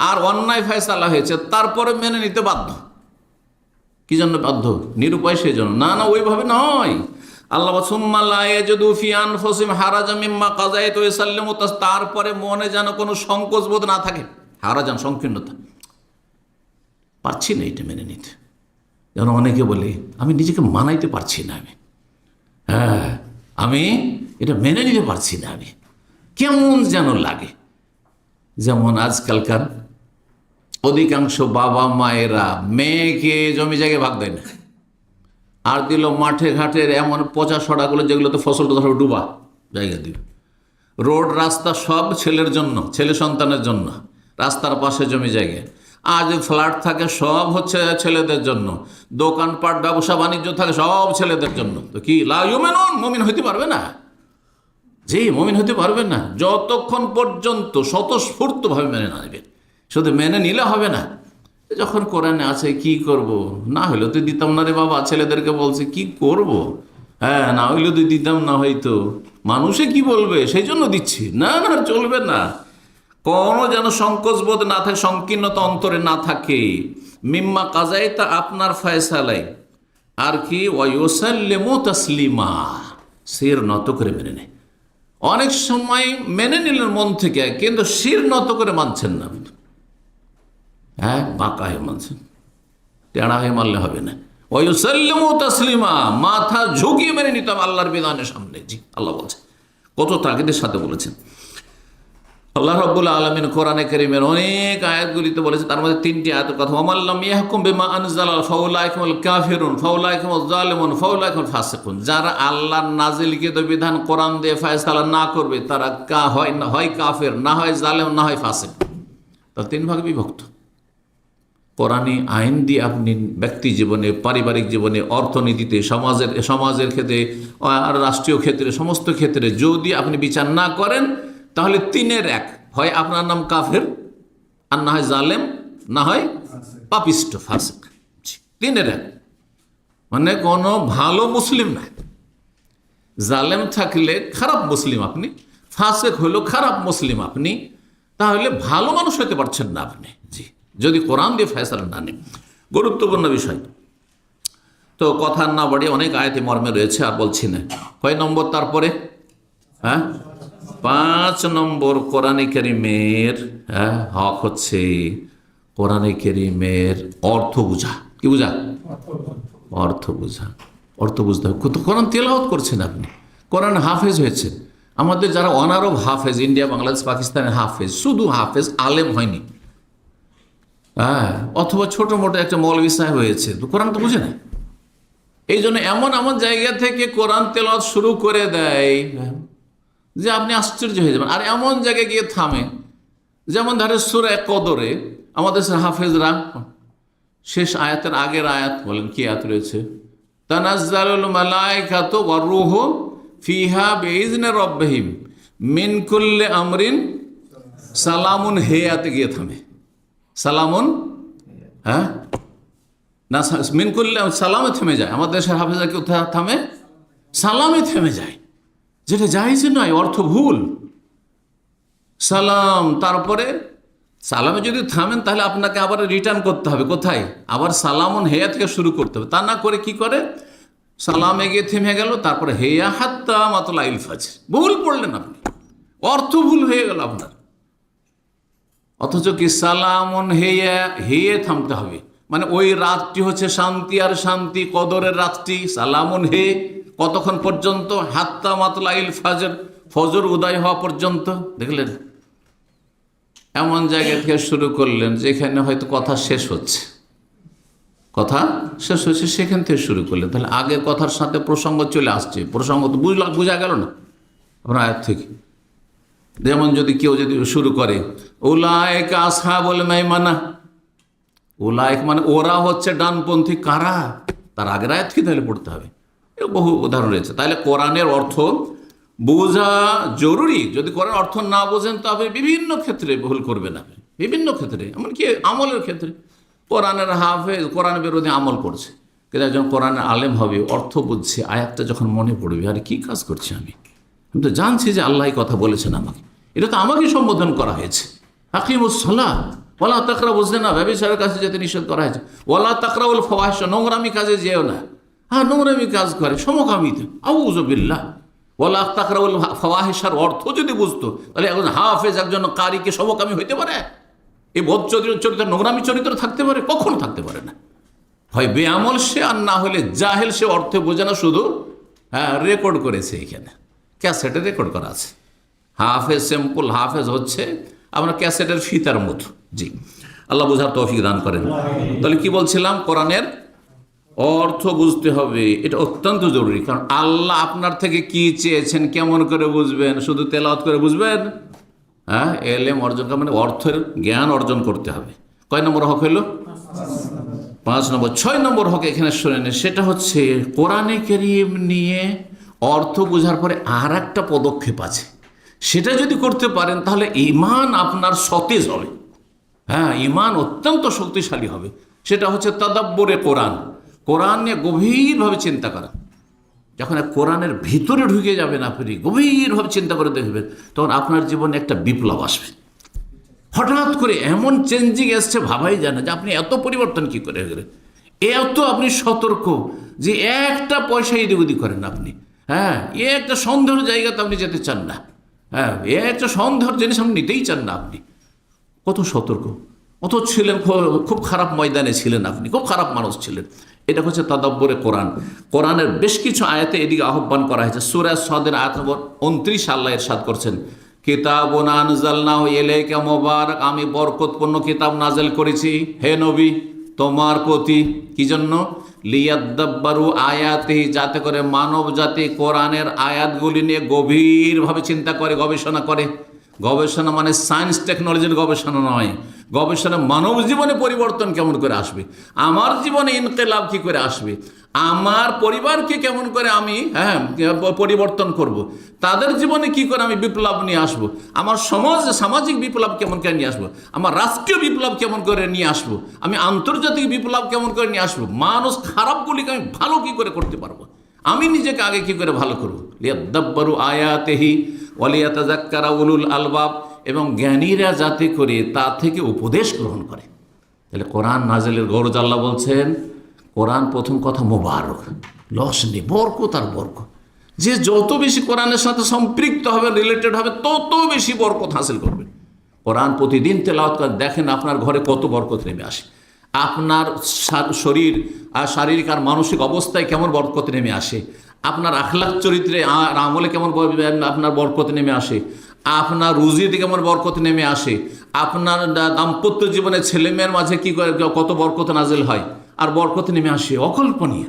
আর অন্যায় ফয়সালা হয়েছে, তারপরে মেনে নিতে বাধ্য। কি জন্য বাধ্য? নিরুপায় সেই জন্য না, না ওইভাবে নয়। আল্লাহ তারপরে মনে যেন কোনো সংকোচ বোধ না থাকে, হারাজান সংকীর্ণতা, পারছি না এটা মেনে নিতে। যেন অনেকে বলে আমি নিজেকে মানাইতে পারছি না, আমি এটা মেনে নিতে পারছি না, আমি কেমন যেন লাগে। যেমন আজকালকার অধিকাংশ বাবা মায়েরা মেয়েকে জমি জায়গায় ভাগ দেয় না, আর দিল মাঠে ঘাটের এমন পচা সড়াগুলো যেগুলোতে ফসলটা ধরো ডুবা জায়গা দিল। রোড রাস্তা সব ছেলের জন্য, ছেলে সন্তানের জন্য, রাস্তার পাশে জমি জায়গায়। আর যে ফ্ল্যাট থাকে সব হচ্ছে ছেলেদের জন্য, দোকানপাট ব্যবসা বাণিজ্য থাকে সব ছেলেদের জন্য। তো কি লা ইউমিনুন, মুমিন হইতে পারবে না, জি মুমিন হতে পারবে না যতক্ষণ পর্যন্ত স্বতঃস্ফূর্তভাবে মেনে না নেবেন। শুধু মেনে নিলে হবে না, যখন কোরআনে আছে কি করব, না হইলেও তো দিতাম না রে বাবা, ছেলেদেরকে বলছে কি করব, না হইলেও তো দিতাম না, হয়তো মানুষে কি বলবে সেই জন্য দিচ্ছি, না না চলবে না। কোনো যেন সংকোচ বোধ না থাকে, সংকীর্ণতা অন্তরে না থাকে। মিম্মা কাজাইতা, আপনার ফয়সালাই, আর কি ওয়ায়ুসাল্লিমু তাসলিমা, শির নত করে মেনে নেয়। অনেক সময় মেনে নিলেন মন থেকে, কিন্তু শির নত করে মানছেন না, বাঁকা হয়ে মানছেন, টেড়া হয়ে মানলে হবে না। ওয়ায়ুসাল্লিমু তাসলিমা, মাথা ঝুঁকিয়ে মেনে নিতাম আল্লাহর বিধানের সামনে। জি আল্লাহ বলছে, কত তাগিদের সাথে বলেছেন। আল্লাহ রাব্বুল আলামিন কোরআনে কারীমের অনেক আয়াতগুলিতে বলেছে, তার মধ্যে 3টি আয়াতের কথা। ওয়ামাল্লাম ইয়াহকুম বিমা আনজালা ফাউলাইকা হুমুল কাফিরুন ফাউলাইকা হুমুজ জালিমুন ফাউলাইকা হুমুল ফাসিকুন। যারা আল্লাহর নাজিলকৃত বিধান কোরআন দিয়ে ফয়সালা না করবে, তারা হয় কাফের, না হয় জালেম, না হয় ফাসিক। তা 3 ভাগে বিভক্ত। কোরআনী আইন দিয়ে আপনি ব্যক্তি জীবনে, পারিবারিক জীবনে, অর্থনীতিতে, সমাজের ক্ষেত্রে আর রাষ্ট্রীয় ক্ষেত্রে, সমস্ত ক্ষেত্রে যদি আপনি বিচার না করেন, তাহলে 3-এর 1, হয় আপনার নাম কাফের, আর না হয় জালেম, না হয় পাপিষ্ট ফাসিক। 3-এর 1, মানে কোনো ভালো মুসলিম না। জালেম থাকলে খারাপ মুসলিম আপনি, ফাসিক হলো খারাপ মুসলিম আপনি, তাহলে ভালো মানুষ হতে পারছেন না আপনি, জি, যদি কোরআন দিয়ে ফয়সালা না নেন। গুরুত্বপূর্ণ বিষয়। তো কথা না বাড়িয়ে অনেক আয়াতে মর্মে রয়েছে, আর বলছি না। কয় নম্বর? তারপরে 5 নম্বর কোরআনে কারীমের হক হচ্ছে কোরআনে কারীমের অর্থ বুঝা। কি বুঝা? অর্থ বুঝা। অর্থ বুঝতে হবে। কোরআন তেলাওয়াত করছেন আপনি, কোরআন হাফেজ হয়েছেন। আমাদের যারা অনারব হাফেজ, ইন্ডিয়া, বাংলাদেশ, পাকিস্তানের হাফেজ, শুধু হাফেজ, আলেম হয়নি, অথবা ছোট মোটো একটা মৌলভী সাহেব হয়েছে, তো কোরআন তো বুঝে না। এই জন্য এমন এমন জায়গা থেকে কোরআন তেলাওয়াত শুরু করে দেয় যে আপনি আশ্চর্য হয়ে যাবেন, আর এমন জায়গায় গিয়ে থামে। যেমন ধরে সূরা কদরে আমাদের হাফেজরা শেষ আয়াতের আগের আয়াত বলেন, কি আয়াত রয়েছে? তানাজ্জালুল মালাইকাতু ওয়ার রূহু ফিহা বিইজনি রাব্বিহিম মিন কুল্লি আমরিন সালামুন, হে আয়াতে গিয়ে থামে। সালামুন, না মিন কুল্লি, সালামে থেমে যায়। আমাদের দেশের হাফেজরা কেউ থামে, সালামে থেমে যায়, যেটা জায়েজ নয়, অর্থ ভুল। সালাম, তারপরে সালামে যদি থামেন তাহলে আপনাকে আবার রিটার্ন করতে হবে কোথায়? আবার সালামুন হেয়া থেকে শুরু করতে হবে। তা না করে কি করে? সালামে গিয়ে থেমে গেল, তারপরে হেয়া হাত্তা মাতলাইল ফাজর, ভুল পড়লেন আপনি, অর্থ ভুল হয়ে গেল আপনার। অথচ কি সালামুন হেয়া, হেয়ে থামতে হবে, মানে ওই রাতটি হচ্ছে শান্তি আর শান্তি, কদরের রাতটি। সালামুন হে, কতক্ষণ পর্যন্ত? হাত্তা মাতলাইল ফাজর, ফজর উদয় হওয়া পর্যন্ত। দেখলেন, এমন জায়গা থেকে শুরু করলেন যেখানে হয়তো কথা শেষ হচ্ছে, সেখান থেকে শুরু করলেন। তাহলে আগের কথার সাথে প্রসঙ্গ চলে আসছে, প্রসঙ্গ তো বোঝা গেল না আপনার আয়াত থেকে। যেমন যদি কেউ শুরু করে উলায়েকা আসহাবুল মাইমানা, উলায়েক মানে ওরা হচ্ছে ডানপন্থী। কারা? তার আগের আয়াত কি তাহলে পড়তে হবে? এর বহু উদাহরণ রয়েছে। তাহলে কোরআনের অর্থ বোঝা জরুরি। যদি কোরআন অর্থ না বোঝেন তবে বিভিন্ন ক্ষেত্রে ভুল করবেন আপনি, বিভিন্ন ক্ষেত্রে, এমনকি আমলের ক্ষেত্রে। কোরআনের হাফেজ কোরআন বিরোধী আমল করছে, কিন্তু একজন কোরআনের আলেম হবে, অর্থ বুঝছে, আয়াতটা যখন মনে পড়বে, আরে কী কাজ করছি আমি তো জানছি যে আল্লাহ কথা বলেছেন আমাকে, এটা তো আমাকে সম্বোধন করা হয়েছে। হাকিমুস সালাহ ওয়ালা তাকরাবুজ জিনা, ব্যভিচারের কাছে যেতে নিষেধ করা হয়েছে। ওয়ালা তাকরাউল ফাওয়াহিশ, নোংরামি কাজে যেও না। হ্যাঁ, নোংরামি কাজ করে সমকামিতে, আউযু বিল্লাহ। ওয়ালা তাকরাউল ফাওয়াহিশার অর্থ যদি বুঝতো, তাহলে একজন হাফেজ, একজন কারিকে সমকামী হইতে পারে? এই বোধ চরিত্র নোংরামি চরিত্র থাকতে পারে? কখনো থাকতে পারে না। হয় বেআমল সে, আর না হলে জাহেল সে। অর্থে বোঝে না, শুধু রেকর্ড করেছে, এখানে ক্যাসেটে রেকর্ড করা আছে। হাফেজ সিম্পল হাফেজ হচ্ছে আমরা ক্যাসেটের ফিতার মতো। জি, আল্লাহ বোঝার তৌফিক দান করেন। তাহলে কি বলছিলাম, কোরআনের অর্থ বুঝতে হবে, এটা অত্যন্ত জরুরি। কারণ আল্লাহ আপনার থেকে কি চেয়েছেন কেমন করে বুঝবেন? শুধু তেলাওয়াত করে বুঝবেন? হ্যাঁ, এলেম অর্জন মানে অর্থের জ্ঞান অর্জন করতে হবে। কয় নম্বর হক হইল? 5 নম্বর। 6 নম্বর হক এখানে শোনেন, সেটা হচ্ছে কোরআনে কারীম নিয়ে অর্থ বোঝার পরে আর একটা পদক্ষেপ আছে। সেটা যদি করতে পারেন তাহলে ঈমান আপনার সতেজ হবে। হ্যাঁ, ঈমান অত্যন্ত শক্তিশালী হবে। সেটা হচ্ছে তাদাব্বুরে কোরআন, কোরআন নিয়ে গভীরভাবে চিন্তা করা। যখন কোরআনের ভিতরে ঢুকে যাবেন আপনি, গভীরভাবে চিন্তা করে দেখবেন, তখন আপনার জীবনে একটা বিপ্লব আসবে। হঠাৎ করে এমন চেঞ্জিং এসছে, ভাবাই যায় না যে আপনি এত পরিবর্তন কি করে গেলেন। এত আপনি সতর্ক যে একটা পয়সা এদিক ওদিক করেন আপনি। হ্যাঁ, এ একটা সন্দেহের জায়গাতে আপনি যেতে চান না। হ্যাঁ, এ একটা সন্দেহের জিনিস আপনি নিতেই চান না। আপনি কত সতর্ক, অত ছিলেন, খুব খারাপ ময়দানে ছিলেন আপনি, খুব খারাপ মানুষ ছিলেন। এটা হচ্ছে তাদাব্বুরে কোরআন। কোরআনের বেশ কিছু আয়াতে এদিকে আহ্বান করা হয়েছে। সূরা সাদের আয়াত নম্বর 29 আল্লাহ ইরশাদ করছেন, কিতাবুন আনজালনাহু ইলাইকা মুবারাক, আমি বরকতপূর্ণ কিতাব নাযিল করেছি হে নবী তোমার প্রতি। কি জন্য? লিয়াদ্দাব্বারু আয়াতিহি, যাতে করে মানব জাতি কোরআনের আয়াতগুলি নিয়ে গভীরভাবে চিন্তা করে, গবেষণা করে। গবেষণা মানে সায়েন্স টেকনোলজির গবেষণা নয়। গবেষণা মানব জীবনে পরিবর্তন কেমন করে আসবে, আমার জীবনে ইনকিলাব কি করে আসবে, আমার পরিবারকে কেমন করে আমি পরিবর্তন করব, তাদের জীবনে কি করে আমি বিপ্লব নিয়ে আসব, আমার সামাজিক বিপ্লব কেমন করে নিয়ে আসবো, আমার রাষ্ট্রীয় বিপ্লব কেমন করে নিয়ে আসবো, আমি আন্তর্জাতিক বিপ্লব কেমন করে নিয়ে আসবো, মানুষ খারাপগুলিকে আমি ভালো কি করে করতে পারবো, আমি নিজেকে আগে কি করে ভালো করবো। লিয়াদ্দাব্বারু আয়াতিহি ওয়ালিয়াতাযাক্কারা উলুল আলবাব, এবং জ্ঞানীরা যাতে করে তা থেকে উপদেশ গ্রহণ করে। তাহলে কোরআন নাজিলের গরজ আল্লাহ বলছেন, কোরআন প্রথম কথা মোবারক, লস নেই, বরকত আর বরকত। যে যত বেশি কোরআনের সাথে সম্পৃক্ত হবে, রিলেটেড হবে, তত বেশি বরকত হাসিল করবে। কোরআন প্রতিদিন তেলাওয়াত করে দেখেন আপনার ঘরে কত বরকত নেমে আসে, আপনার শরীর আর শারীরিক আর মানসিক অবস্থায় কেমন বরকত নেমে আসে, আপনার আখলাক চরিত্রে আর আমলে কেমন আপনার বরকত নেমে আসে, আপনার রুজিতে কেমন বরকত নেমে আসে, আপনার দাম্পত্য জীবনে ছেলেমেয়ের মাঝে কি করে কত বরকত নাজিল হয় আর বরকত নেমে আসে, অকল্পনীয়।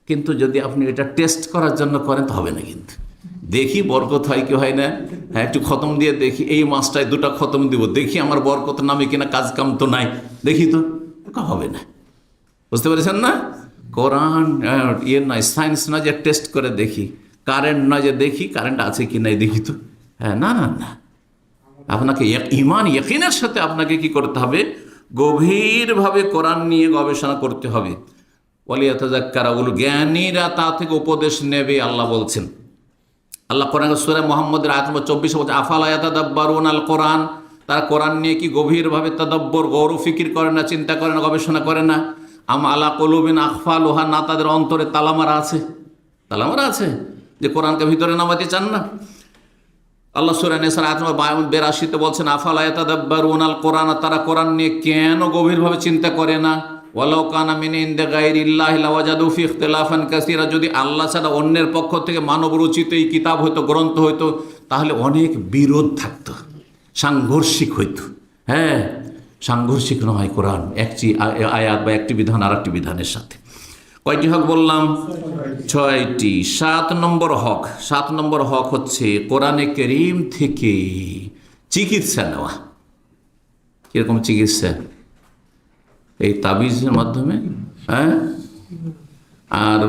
কিন্তু যদি আপনি এটা টেস্ট করার জন্য করেন তো হবে না। কিন্তু দেখি বরকত হয় কি হয় না, হ্যাঁ একটু খতম দিয়ে দেখি, এই মাসটায় 2টা খতম দিব, দেখি আমার বরকত নামে কিনা, কাজ কাম তো নাই, দেখি তো, হবে না। বুঝতে পেরেছেন না? কোরআন নয়, সায়েন্স নয় যে টেস্ট করে দেখি, কারেন্ট নয় যে দেখি কারেন্ট আছে কি নাই দেখি তো, হ্যাঁ না না না, আপনাকে ঈমান ইয়াকিনের সাথে আপনাকে কি করতে হবে, গভীরভাবে কোরআন নিয়ে গবেষণা করতে হবে। ওয়ালিয়াতাযাক্কারা উলুল, জ্ঞানীরা তা থেকে উপদেশ নেবে আল্লাহ বলছেন। আল্লাহ কোরআন সূরা মুহাম্মদের আয়াত নম্বর 24 বলছে, আফালা ইয়াতাদাব্বারুনাল কোরআন, তারা কোরআন নিয়ে কি গভীরভাবে তাদাব্বর, গৌর ফিকির করে না, চিন্তা করে না, গবেষণা করে না। আম আলা কুলুবিন আকফালুহা, না তাদের অন্তরে তালামারা আছে, তালামারা আছে যে কোরআনকে ভিতরে নামাতে চান না। আল্লাহ সূরা নিসার আয়াত নম্বর 82 বলছেন, আফালা ইয়াতাদাব্বারুনাল কোরআন, তারা কোরআন নিয়ে কেন গভীরভাবে চিন্তা করে না। ওয়ালাউ কানা মিন ইনদি গায়রিল্লাহি লাওয়াজাদু ফি ইখতিলাফান কাসীরা, যদি আল্লাহ ছাড়া অন্যের পক্ষ থেকে মানব রচিত এই কিতাব হইতো, গ্রন্থ হইতো, তাহলে অনেক বিরোধ থাকতো, সাংঘর্ষিক হইতো। হ্যাঁ, সাংঘর্ষিক নয় কোরআন, একটি আয়াত বা একটি বিধান আর একটি বিধানের সাথে। কয়টি হক বললাম? 6টি। 7 নম্বর হক হচ্ছে কোরআনে কারীম থেকে চিকিৎসা নেওয়া। কিরকম চিকিৎসা? এই তাবিজের মাধ্যমে, হ্যাঁ আর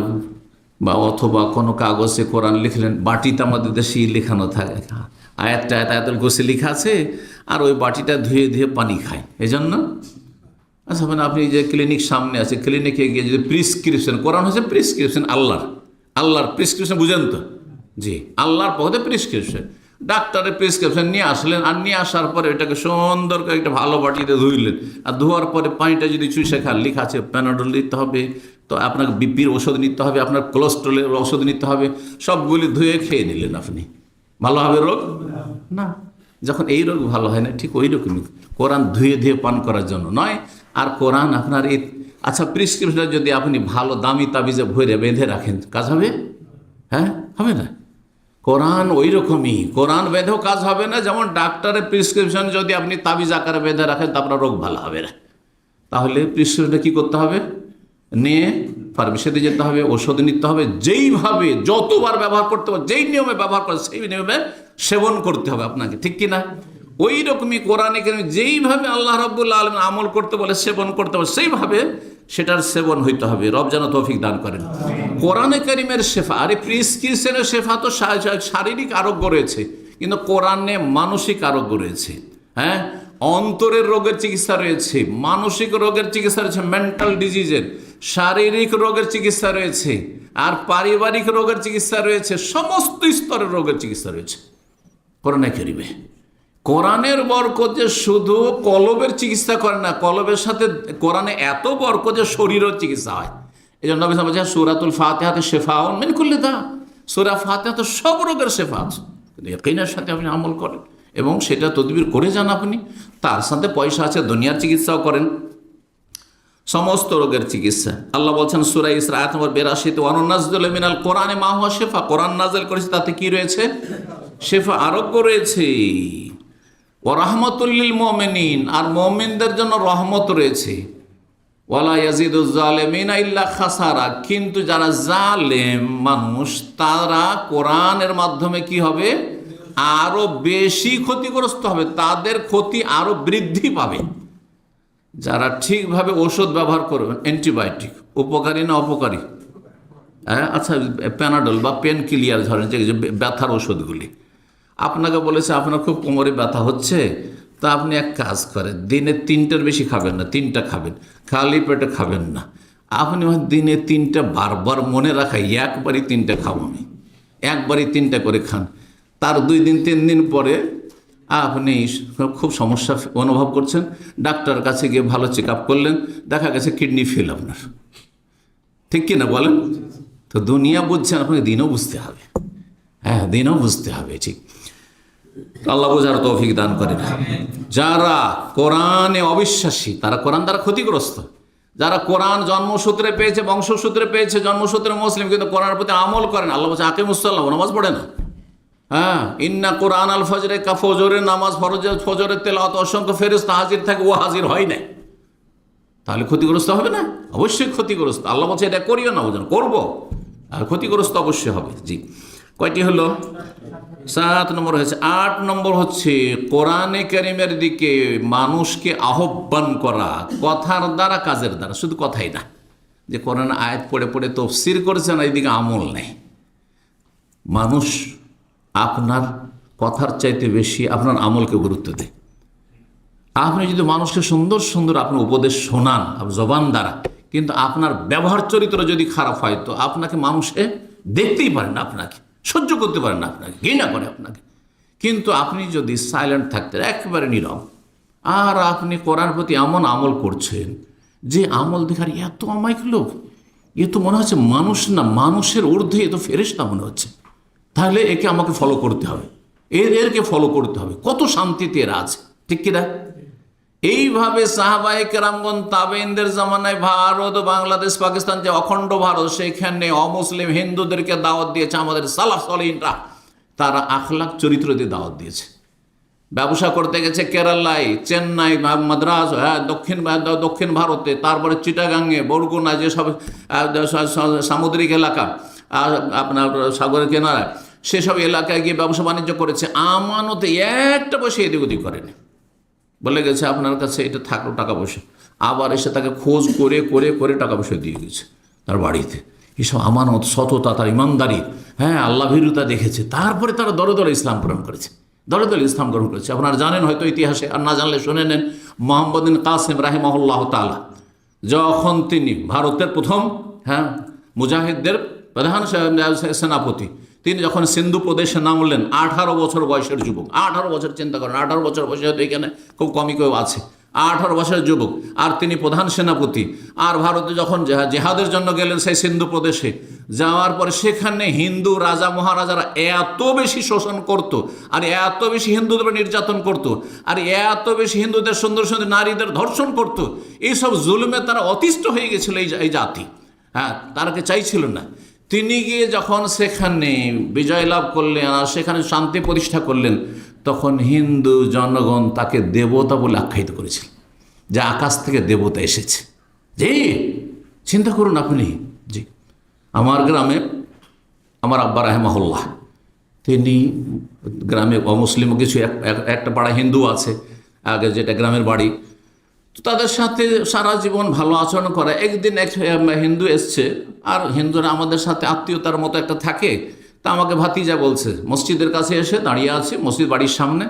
বা অথবা কোনো কাগজে কোরআন লিখলেন, বাটিতে আমাদের দেশে লেখানো থাকে, আয়াতটা আয়াতুল কুরসি লেখা আছে, আর ওই বাটিটা ধুয়ে ধুয়ে পানি খায়। এই জন্য আচ্ছা, মানে আপনি যে ক্লিনিক সামনে আছে, ক্লিনিকে গিয়ে যদি প্রিসক্রিপশন, কোরআন হচ্ছে প্রিসক্রিপশন, আল্লাহর প্রিসক্রিপশন, বুঝেন তো? জি, আল্লাহর পথে প্রিসক্রিপশন, ডাক্তারের প্রিসক্রিপশন নিয়ে আসলেন, আর নিয়ে আসার পরে ওইটাকে সুন্দর করে একটা ভালো বাটিতে ধুইলেন, আর ধোয়ার পরে পানিটা যদি চুষে খান, লেখা আছে প্যানাডল নিতে হবে, তো আপনাকে বিপির ওষুধ নিতে হবে, আপনার কোলেস্ট্রলের ওষুধ নিতে হবে, সবগুলি ধুয়ে খেয়ে নিলেন, আপনি ভালো হবে রোগ? না। যখন এই রোগ ভালো হয় না, ঠিক ওই রকমই কোরআন ধুয়ে ধুয়ে পান করার জন্য নয়। আর কোরআন আপনার এই আচ্ছা প্রিসক্রিপশনটা যদি আপনি ভালো দামি তাবিজে ভরে বেঁধে রাখেন, কাজ হবে? হ্যাঁ, হবে না। কোরআন ওই রকমই, কোরআন বেঁধেও কাজ হবে না। যেমন ডাক্তারের প্রিসক্রিপশন যদি আপনি তাবিজ আকারে বেঁধে রাখেন, তা আপনার রোগ ভালো হবে না। তাহলে প্রিসক্রিপশনটা কী করতে হবে? নিয়ে ফার্মেসিতে যেতে হবে, ওষুধ নিতে হবে, যেইভাবে যতবার ব্যবহার করতে হবে, যেই নিয়মে ব্যবহার করে সেই নিয়মে সেবন করতে হবে আপনাকে, ঠিক কিনা? ওই রকমই কোরআনে কারীমে যেইভাবে আল্লাহ রাব্বুল আলামিন আমল করতে বলে, সেবন করতে হবে, সেইভাবে সেটার সেবন হইতে হবে। রব যেন তৌফিক দান করেন। কোরআনে কারীমের শেফা, আরে প্রিসক্রিপশনের শেফা তো শারীরিক আরোগ্য রয়েছে, কিন্তু কোরআনে মানসিক আরোগ্য রয়েছে। হ্যাঁ, অন্তরের রোগের চিকিৎসা রয়েছে, মানসিক রোগের চিকিৎসা রয়েছে, মেন্টাল ডিজিজের, শারীরিক রোগের চিকিৎসা রয়েছে, আর পারিবারিক রোগের চিকিৎসা রয়েছে, সমস্ত স্তরের রোগের চিকিৎসা রয়েছে কোরআনে কারীমে। কোরআনের বরকত যে শুধু কলবের চিকিৎসা করে না, কলবের সাথে কোরআনে এত বরকত যে শরীরের চিকিৎসা হয়। এই জন্য নবী সাল্লাল্লাহু আলাইহি ওয়াসাল্লাম সূরাতুল ফাতিহাতে শিফাউন মিন কুল্লি দা, সূরা ফাতিহা তো সব রোগের শিফা আছে। ইয়াকিনের সাথে আপনি আমল করেন এবং সেটা তদবির করে যান আপনি, তার সাথে পয়সা আছে, দুনিয়ার চিকিৎসাও করেন, সমস্ত রোগের চিকিৎসা। আল্লাহ বলছেন সূরা ইসরা আয়াত নম্বর 82, ওয়া নুনাজ্জিলু মিনাল কোরআনি মা হুয়া শিফা, কোরআন নাযিল করেছে তাতে কি রয়েছে? শিফা, আরোগ্য রয়েছে। ওয়া রাহমাতুল লিল মুমিনিন, আর মুমিনদের জন্য রহমত রয়েছে। ওয়ালা ইয়াজিদুজ জালিমিনা ইল্লা খাসারা, কিন্তু যারা জালেম মানুষ, তারা কোরআনের মাধ্যমে কি হবে? আরো বেশি ক্ষতিগ্রস্ত হবে, তাদের ক্ষতি আরো বৃদ্ধি পাবে। যারা ঠিকভাবে ওষুধ ব্যবহার করবেন, অ্যান্টিবায়োটিক উপকারী না অপকারী? হ্যাঁ, আচ্ছা প্যানাডল বা পেন কিলিয়ার ধরেন, যে ব্যথার ওষুধগুলি, আপনাকে বলেছে আপনার খুব কোমরে ব্যথা হচ্ছে, তা আপনি এক কাজ করেন, দিনে 3টার বেশি খাবেন না, 3টা খাবেন, খালি পেটে খাবেন না। আপনি দিনে 3টা বারবার মনে রাখা, একবারই 3টা খাবো আমি, একবারই 3টা করে খান। তার 2 দিন 3 দিন পরে আপনি খুব সমস্যা অনুভব করছেন, ডাক্তার কাছে গিয়ে ভালো চেক আপ করলেন, দেখা গেছে কিডনি ফেল আপনার, ঠিক কিনা বলেন? তো দুনিয়া বুঝছেন, আপনাকে দিনও বুঝতে হবে। হ্যাঁ, দিনও বুঝতে হবে, ঠিক। আল্লাহ বোঝার তৌফিক দান করেন। যারা কোরআনে অবিশ্বাসী, তারা কোরআন দ্বারা ক্ষতিগ্রস্ত। যারা কোরআন জন্মসূত্রে পেয়েছে, বংশসূত্রে পেয়েছে, জন্মসূত্রে মুসলিম, কিন্তু কোরআনের প্রতি আমল করেন, আল্লাহ বলছে আকিমুসসালাহ, নামাজ পড়ে না। হ্যাঁ, ইন্না কোরআন আল ফজরে কা, ফজরের নামাজ, ফজরের তেলাওয়াত অসংখ্য ফেরেশতা হাজির থাকে, ও হাজির হয় না, তাহলে ক্ষতিগ্রস্ত হবে না? অবশ্যই ক্ষতিগ্রস্ত। আল্লাহ বলছে এটা করিও না, বুঝলেন, করবো, আর ক্ষতিগ্রস্ত অবশ্যই হবে। জি, কয়টি হলো? 7 নম্বর হয়েছে। 8 নম্বর হচ্ছে কোরআনে কারীমের দিকে মানুষকে আহ্বান করা, কথার দ্বারা, কাজের দ্বারা, শুধু কথাই না, যে কোরআন আয়াত পড়ে পড়ে তাফসীর করেছেন, এইদিকে আমল নেই। মানুষ আপনার কথার চাইতে বেশি আপনার আমলকে গুরুত্ব দেয়। আপনি যদি মানুষকে সুন্দর সুন্দর আপনার উপদেশ শোনান জবান দ্বারা, কিন্তু আপনার ব্যবহার চরিত্র যদি খারাপ হয়, তো আপনাকে মানুষে দেখতেই পারে না, আপনাকে সহ্য করতে পারে না, আপনাকে ঘৃণা করে আপনাকে। কিন্তু আপনি যদি সাইলেন্ট থাকতেন, একেবারে নীরব, আর আপনি কোরআনের প্রতি এমন আমল করছেন যে আমল দেখার এত অমায়িক লোক, এ তো মনে হচ্ছে মানুষ না, মানুষের ঊর্ধ্বে এ তো ফেরেশতা মনে হচ্ছে, তাহলে একে আমাকে ফলো করতে হবে, এরকে ফলো করতে হবে, কত শান্তিতে এরা আছে, ঠিক কিনা? এইভাবে সাহাবায়ে কেরামগণ তাবেঈনদের জামানায় ভারত, বাংলাদেশ, পাকিস্তান, যে অখণ্ড ভারত, সেখানে অমুসলিম হিন্দুদেরকে দাওয়াত দিয়েছে আমাদের সালাফ সালেহিনরা। তারা আখলাক চরিত্র দিয়ে দাওয়াত দিয়েছে। ব্যবসা করতে গেছে কেরালায়, চেন্নাই, মাদ্রাজ, দক্ষিণ ভারতে, তারপরে চিটাগাঙ্গে, বরগুনা, যেসব সামুদ্রিক এলাকা, আপনার সাগরের কিনারা, সেসব এলাকায় গিয়ে ব্যবসা বাণিজ্য করেছে। আমানতে একটা পয়সা এদিক ওদিক করেনি। বলে গেছে আপনার কাছে এটা থাকলো টাকা পয়সা, আবার এসে তাকে খোঁজ করে করে করে টাকা পয়সা দিয়ে গেছে তার বাড়িতে। এসব আমানত, সততা, তার ইমানদারি, হ্যাঁ, আল্লাহ ভীরুতা দেখেছে। তারপরে তারা দলে দলে ইসলাম গ্রহণ করেছে, দলে দলে ইসলাম গ্রহণ করেছে। আপনারা জানেন হয়তো ইতিহাসে, আর না জানলে শুনে নেন, মোহাম্মদ বিন কাসেম রাহিমাহুল্লাহ তাআলা যখন তিনি ভারতের প্রথম মুজাহিদদের প্রধান সেনাপতি, তিনি যখন সিন্ধু প্রদেশে নামলেন, 18 বছর বয়সের যুবক, 18 বছর, চিন্তা করেন, 18 বছর বয়সে, হয়তো এখানে খুব কমই কেউ আছে, 18 বছরের যুবক, আর তিনি প্রধান সেনাপতি। আর ভারতে যখন জেহাদের জন্য গেলেন সেই সিন্ধু প্রদেশে, যাওয়ার পরে সেখানে হিন্দু রাজা মহারাজারা এত বেশি শোষণ করত, আর এত বেশি হিন্দুদের নির্যাতন করত, আর এত বেশি হিন্দুদের সুন্দর সুন্দর নারীদের ধর্ষণ করত, এইসব জুলুমে তারা অতিষ্ঠ হয়ে গেছিল এই জাতি, তারাকে চাইছিল না। তিনি গিয়ে যখন সেখানে বিজয় লাভ করলেন আর সেখানে শান্তি প্রতিষ্ঠা করলেন, তখন হিন্দু জনগণ তাকে দেবতা বলে আখ্যায়িত করেছিল, যে আকাশ থেকে দেবতা এসেছে। জি, চিন্তা করুন আপনি। জি, আমার গ্রামে আমার আব্বা রাহিমাহুল্লাহ, তিনি গ্রামে অমুসলিম কিছু একটা পাড়া হিন্দু আছে আগে, যেটা গ্রামের বাড়ি, তাদের সাথে সারা জীবন ভালো আচরণ করে। একদিন এক হিন্দু এসছে, আর হিন্দুরা আমাদের সাথে আত্মীয়তার মতো একটা থাকে, তা আমাকে ভাতিজা বলছে, মসজিদের কাছে এসে দাঁড়িয়ে আছে, মসজিদ বাড়ির সামনে,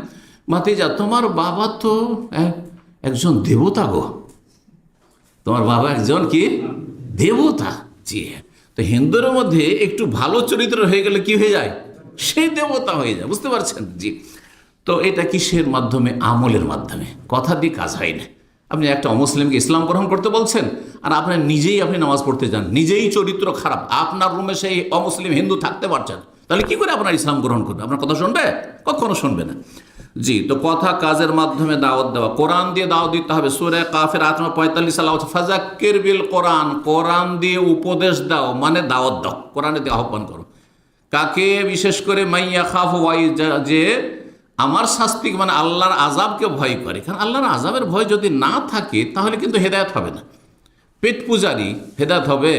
ভাতিজা, তোমার বাবা তো একজন দেবতা গো, তোমার বাবা একজন কি দেবতা। জি, তো হিন্দুর মধ্যে একটু ভালো চরিত্র হয়ে গেলে কি হয়ে যায়, সেই দেবতা হয়ে যায়, বুঝতে পারছেন? জি, তো এটা কিসের মাধ্যমে? আমলের মাধ্যমে, কথা দিয়ে কাজ হয় না। আপনি একটা অমুসলিমকে ইসলাম গ্রহণ করতে বলছেন, আর আপনার নিজেই আপনি নামাজ পড়তে যান, নিজেই চরিত্র খারাপ, আপনার রুমে সেই অমুসলিম হিন্দু থাকতে পারছেন, তাহলে কি করে আপনার ইসলাম গ্রহণ করবে? আপনার কথা শুনবে? কখনো শুনবে না। জি, তো কথা কাজের মাধ্যমে দাওয়াত দেওয়া, কোরআন দিয়ে দাওয়াত দিতে হবে। সূরা কাফের 45 সাল, ফাযাক্কির বিল কোরআন, কোরআন দিয়ে উপদেশ দাও, মানে দাওয়াত দাও, কোরআনে দিয়ে আহ্বান করো। কাকে? বিশেষ করে মাইয়া খাফ ওয়াই, যে আমার শাস্তি, মানে আল্লাহর আযাবকে ভয় করে। কারণ আল্লাহর আযাবের ভয় যদি না থাকে, তাহলে কিন্তু হেদায়েত হবে না। পেট পূজারি হেদায়েত হবে,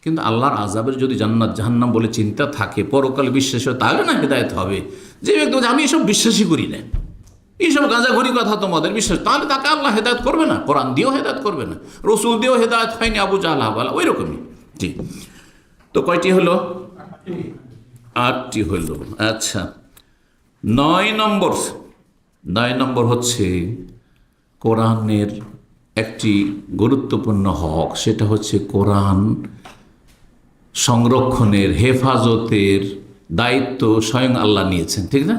কিন্তু আল্লাহর আযাবের যদি জান্নাত জাহান্নাম বলে চিন্তা থাকে, পরকাল বিশ্বাস হয়, তাহলে না হেদায়েত হবে। যে ব্যক্তি বলছে আমি এসব বিশ্বাসই করি না, এইসব গাঁজাঘুরি কথা তোমাদের বিশ্বাস, তাহলে তাকে আল্লাহ হেদায়েত করবে না, কোরআন দিয়েও হেদায়েত করবে না, রসুল দিয়েও হেদায়েত হয়নি আবু জাহল আহবাল, ওই রকমই। জি, তো কয়টি হলো? 8টি হইল। আচ্ছা, 9 নম্বর হচ্ছে কোরআনের একটি গুরুত্বপূর্ণ হক, সেটা হচ্ছে কোরআন সংরক্ষণের, হেফাজতের দায়িত্ব স্বয়ং আল্লাহ নিয়েছেন, ঠিক না?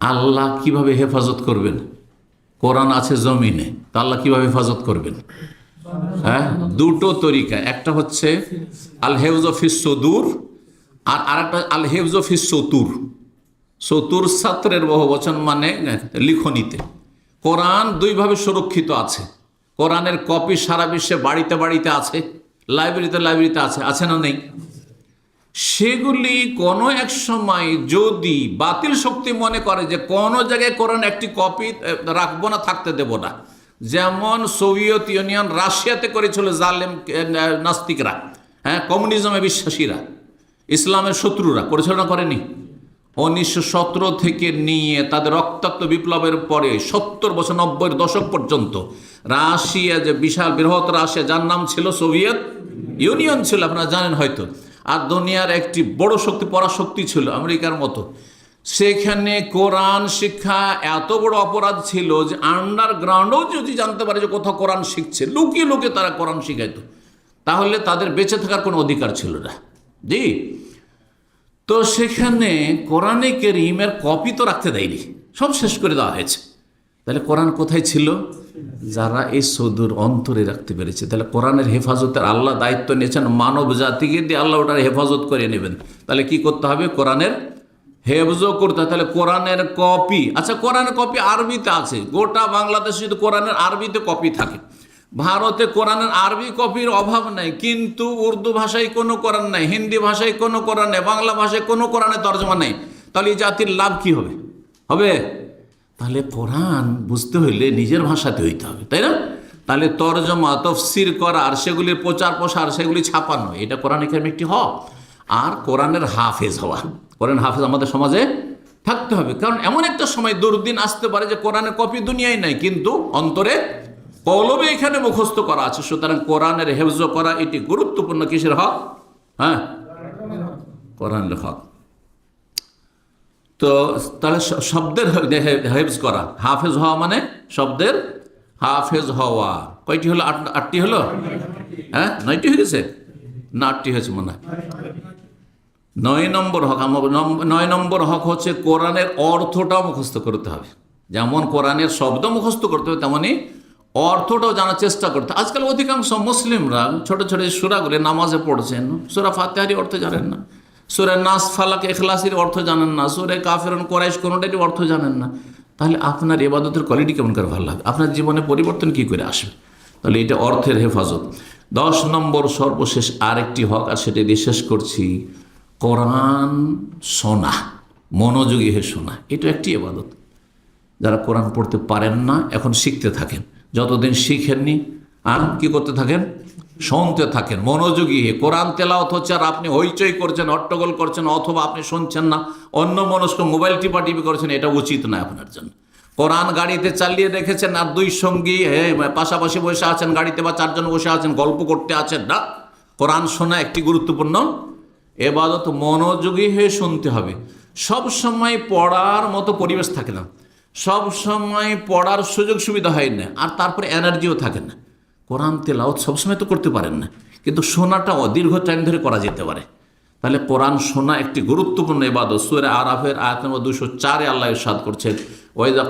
আল্লাহ কিভাবে হেফাজত করবেন? কোরআন আছে জমিনে, তা আল্লাহ কিভাবে হেফাজত করবেন? দুটো তরিকা, একটা হচ্ছে আল হেফজ ফিস সুদূর, আর আরেকটা আল হেফজ ফিস সতুর। সতুর ছাত্রের বহুবচন, মানে লিখনিতে। কোরআন দুইভাবে সুরক্ষিত আছে। কোরআনের কপি সারা বিশ্বে বাড়িতে বাড়িতে আছে, লাইব্রেরিতে আছে না নেই? সেগুলি কোনো এক সময় যদি বাতিল শক্তি মনে করে যে কোনো জায়গায় কোরআন একটি কপি রাখবো না, থাকতে দেব না, যেমন সোভিয়েত ইউনিয়ন রাশিয়াতে করেছিল জালেম নাস্তিকরা, কমিউনিজমে বিশ্বাসীরা, ইসলামের শত্রুরা করেছিল না, করেনি? 1917 থেকে নিয়ে তাদের রক্তাক্ত বিপ্লবের পরে 70 বছর, 90-এর দশক পর্যন্ত রাশিয়া, যে বিশাল বৃহৎ রাশিয়া, যার নাম ছিল সোভিয়েত ইউনিয়ন ছিল, আপনারা জানেন হয়তো, আর দুনিয়ার একটি বড় শক্তি, পরাশক্তি ছিল আমেরিকার মতো, সেখানে কোরআন শিক্ষা এত বড় অপরাধ ছিল যে আন্ডারগ্রাউন্ডেও যদি জানতে পারে যে কোথাও কোরআন শিখছে, লুকিয়ে লুকিয়ে তারা কোরআন শিখাইতো, তাহলে তাদের বেঁচে থাকার কোনো অধিকার ছিল না। জি, তো সেখানে কোরআনে কারীমের কপি তো রাখতে দেয়নি, সব শেষ করে দেওয়া হয়েছে। তাহলে কোরআন কোথায় ছিল? যারা এই সুদূর অন্তরে রাখতে পেরেছে। তাহলে কোরআনের হেফাজতের আল্লাহ দায়িত্ব নিয়েছেন, মানব জাতিকে দিয়ে আল্লাহ ওটার হেফাজত করে নেবেন। তাহলে কি করতে হবে? কোরআনের হেফজও করতে হবে। তাহলে কোরআনের কপি, আচ্ছা কোরআনের কপি আরবিতে আছে, গোটা বাংলাদেশে যদি কোরআনের আরবিতে কপি থাকে, ভারতে কোরআনের আরবি কপির অভাব নাই, কিন্তু উর্দু ভাষায় কোনো কোরআন নাই, হিন্দি ভাষায় কোনো কোরআন নেই, বাংলা ভাষায় কোনো কোরআনের তর্জমা নেই, তাহলে এই জাতির লাভ কি হবে? তাহলে কোরআন বুঝতে হইলে নিজের ভাষাতে হইতে হবে, তাই না? তাহলে তর্জমা, তফসির করা, আর সেগুলির প্রচার প্রসার, সেগুলি ছাপানো, এটা কোরআন এখানে একটি হক। আর কোরআনের হাফেজ হওয়া, কোরআন হাফেজ আমাদের সমাজে থাকতে হবে। কারণ এমন একটা সময় দুর্দিন আসতে পারে যে কোরআনের কপি দুনিয়ায় নাই, কিন্তু অন্তরে কলবে এখানে মুখস্থ করা আছে। সুতরাং কোরআনের হেফজ করা এটি গুরুত্বপূর্ণ কিসের হক? হ্যাঁ, কোরআনের হক। তো তাহলে শব্দের হেফজ করা, হাফেজ হওয়া মানে শব্দের হাফেজ হওয়া। কয়টি হলো? আটটি হলো? হ্যাঁ, 9টি হয়ে গেছে না 8টি হয়েছে মনে হয়। 9 নম্বর হক। 9 নম্বর হক হচ্ছে কোরআনের অর্থটাও মুখস্থ করতে হবে। যেমন কোরআনের শব্দ মুখস্থ করতে হবে, তেমনি অর্থটাও জানার চেষ্টা করতে। আজকাল অধিকাংশ মুসলিমরা ছোট ছোট সূরাগুলি নামাজে পড়ছেন, সূরা ফাতিহারই অর্থ জানেন না, সূরা নাস, ফালাক, ইখলাসের অর্থ জানেন না, সূরা কাফিরুন, কুরাইশ কোনোটারই অর্থ জানেন না। তাহলে আপনার ইবাদতের কোয়ালিটি কেমন করে ভালো লাগবে? আপনার জীবনে পরিবর্তন কি করে আসবে? তাহলে এটা অর্থের হেফাজত। 10 নম্বর সর্বশেষ আরেকটি হক, আর সেটা দিয়ে শেষ করছি, কোরআন শোনা, মনোযোগী হয়ে শোনা। এটা একটি ইবাদত। যারা কোরআন পড়তে পারেন না, এখন শিখতে থাকেন। যতদিন শিখেননি আর কি করতে থাকেন? শুনতে থাকেন মনোযোগী হয়ে। কোরআন তেলাওয়াত হচ্ছে আর আপনি হইচই করছেন, হট্টগোল করছেন, অথবা আপনি শুনছেন না, অন্য মনস্ক মোবাইল টিপাটিপি করছেন, এটা উচিত নয় আপনার জন্য। কোরআন গাড়িতে চালিয়ে রেখেছেন আর 2 সঙ্গী পাশাপাশি বসে আছেন গাড়িতে, বা 4 জন বসে আছেন, গল্প করতে আছেন না। কোরআন শোনা একটি গুরুত্বপূর্ণ ইবাদত। মনোযোগী হয়ে শুনতে হবে। সব সময় পড়ার মতো পরিবেশ থাকে না, সব সময় পড়ার সুযোগ সুবিধা হয় না, আর তারপরে এনার্জিও থাকে না। কোরআন তেলাওয়াত সবসময় তো করতে পারেন না, কিন্তু শোনাটা দীর্ঘ টাইম ধরে করা যেতে পারে। তাহলে কোরআন শোনা একটি গুরুত্বপূর্ণ ইবাদত। সূরা আরাফের আয়াত নম্বর 204-এ আল্লাহ ইরশাদ করছেন, ওয়াইযা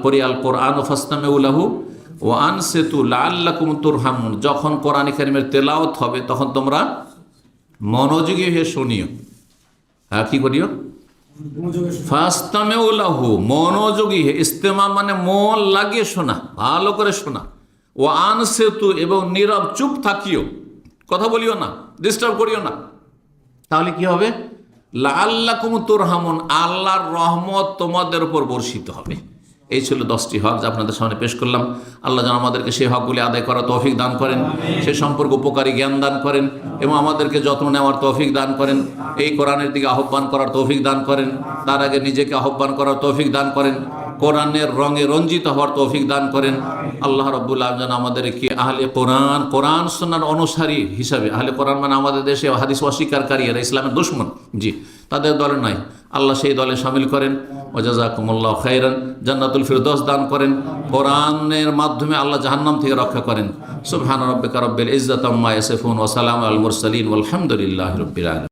ক্বুরিআল কুরআনু ফাসতামিউ লাহু ওয়া আনসিতু লাআল্লাকুম তুরহামুন। যখন কোরআন কারীমের তেলাওয়াত হবে তখন তোমরা মনোযোগী হয়ে শুনিও। হ্যাঁ, কি করিও? ফাসতামিউ লাহু, মনোযোগী হয়ে। ইস্তেমা মানে মন লাগিয়ে শোনা, ভালো করে শোনা। ও আনসিতু, এবং নীরব চুপ থাকিও, কথা বলিও না, ডিস্টার্ব করিও না। তাহলে কি হবে? লাআল্লাকুম তুরহামুন, আল্লাহর রহমত তোমাদের উপর বর্ষিত হবে। এই ছিল 10টি হক যা আপনাদের সামনে পেশ করলাম। আল্লাহ যেন আমাদেরকে সেই হকগুলি আদায় করার তৌফিক দান করেন, সে সম্পর্কে উপকারী জ্ঞান দান করেন, এবং আমাদেরকে যত্ন নেওয়ার তৌফিক দান করেন, এই কোরআনের দিকে আহ্বান করার তৌফিক দান করেন, তার আগে নিজেকে আহ্বান করার তৌফিক দান করেন, কোরআনের রঙে রঞ্জিত হওয়ার তৌফিক দান করেন। আল্লাহ রাব্বুল আলামিন যেন আমাদেরকে আহলে কোরআন, কোরআন সুন্নাহর অনুসারী হিসাবে, আহলে কোরআন মানে আমাদের দেশে হাদিস অস্বীকারী, এরা ইসলামের দুশমন, জি, তাদের দলে নাই, আল্লাহ সেই দলে শামিল করেন। ওয়া জাযাকুমুল্লাহু খাইরান, জান্নাতুল ফিরদৌস দান করেন। কোরআনের মাধ্যমে আল্লাহ জাহান্নাম থেকে রক্ষা করেন। সুবহান রাব্বিকা রাব্বিল ইজ্জাতি আম্মা ইয়াসিফুন ওয়া সালামুন আলাল মুরসালিন ওয়ালহামদুলিল্লাহি রাব্বিল আলামিন।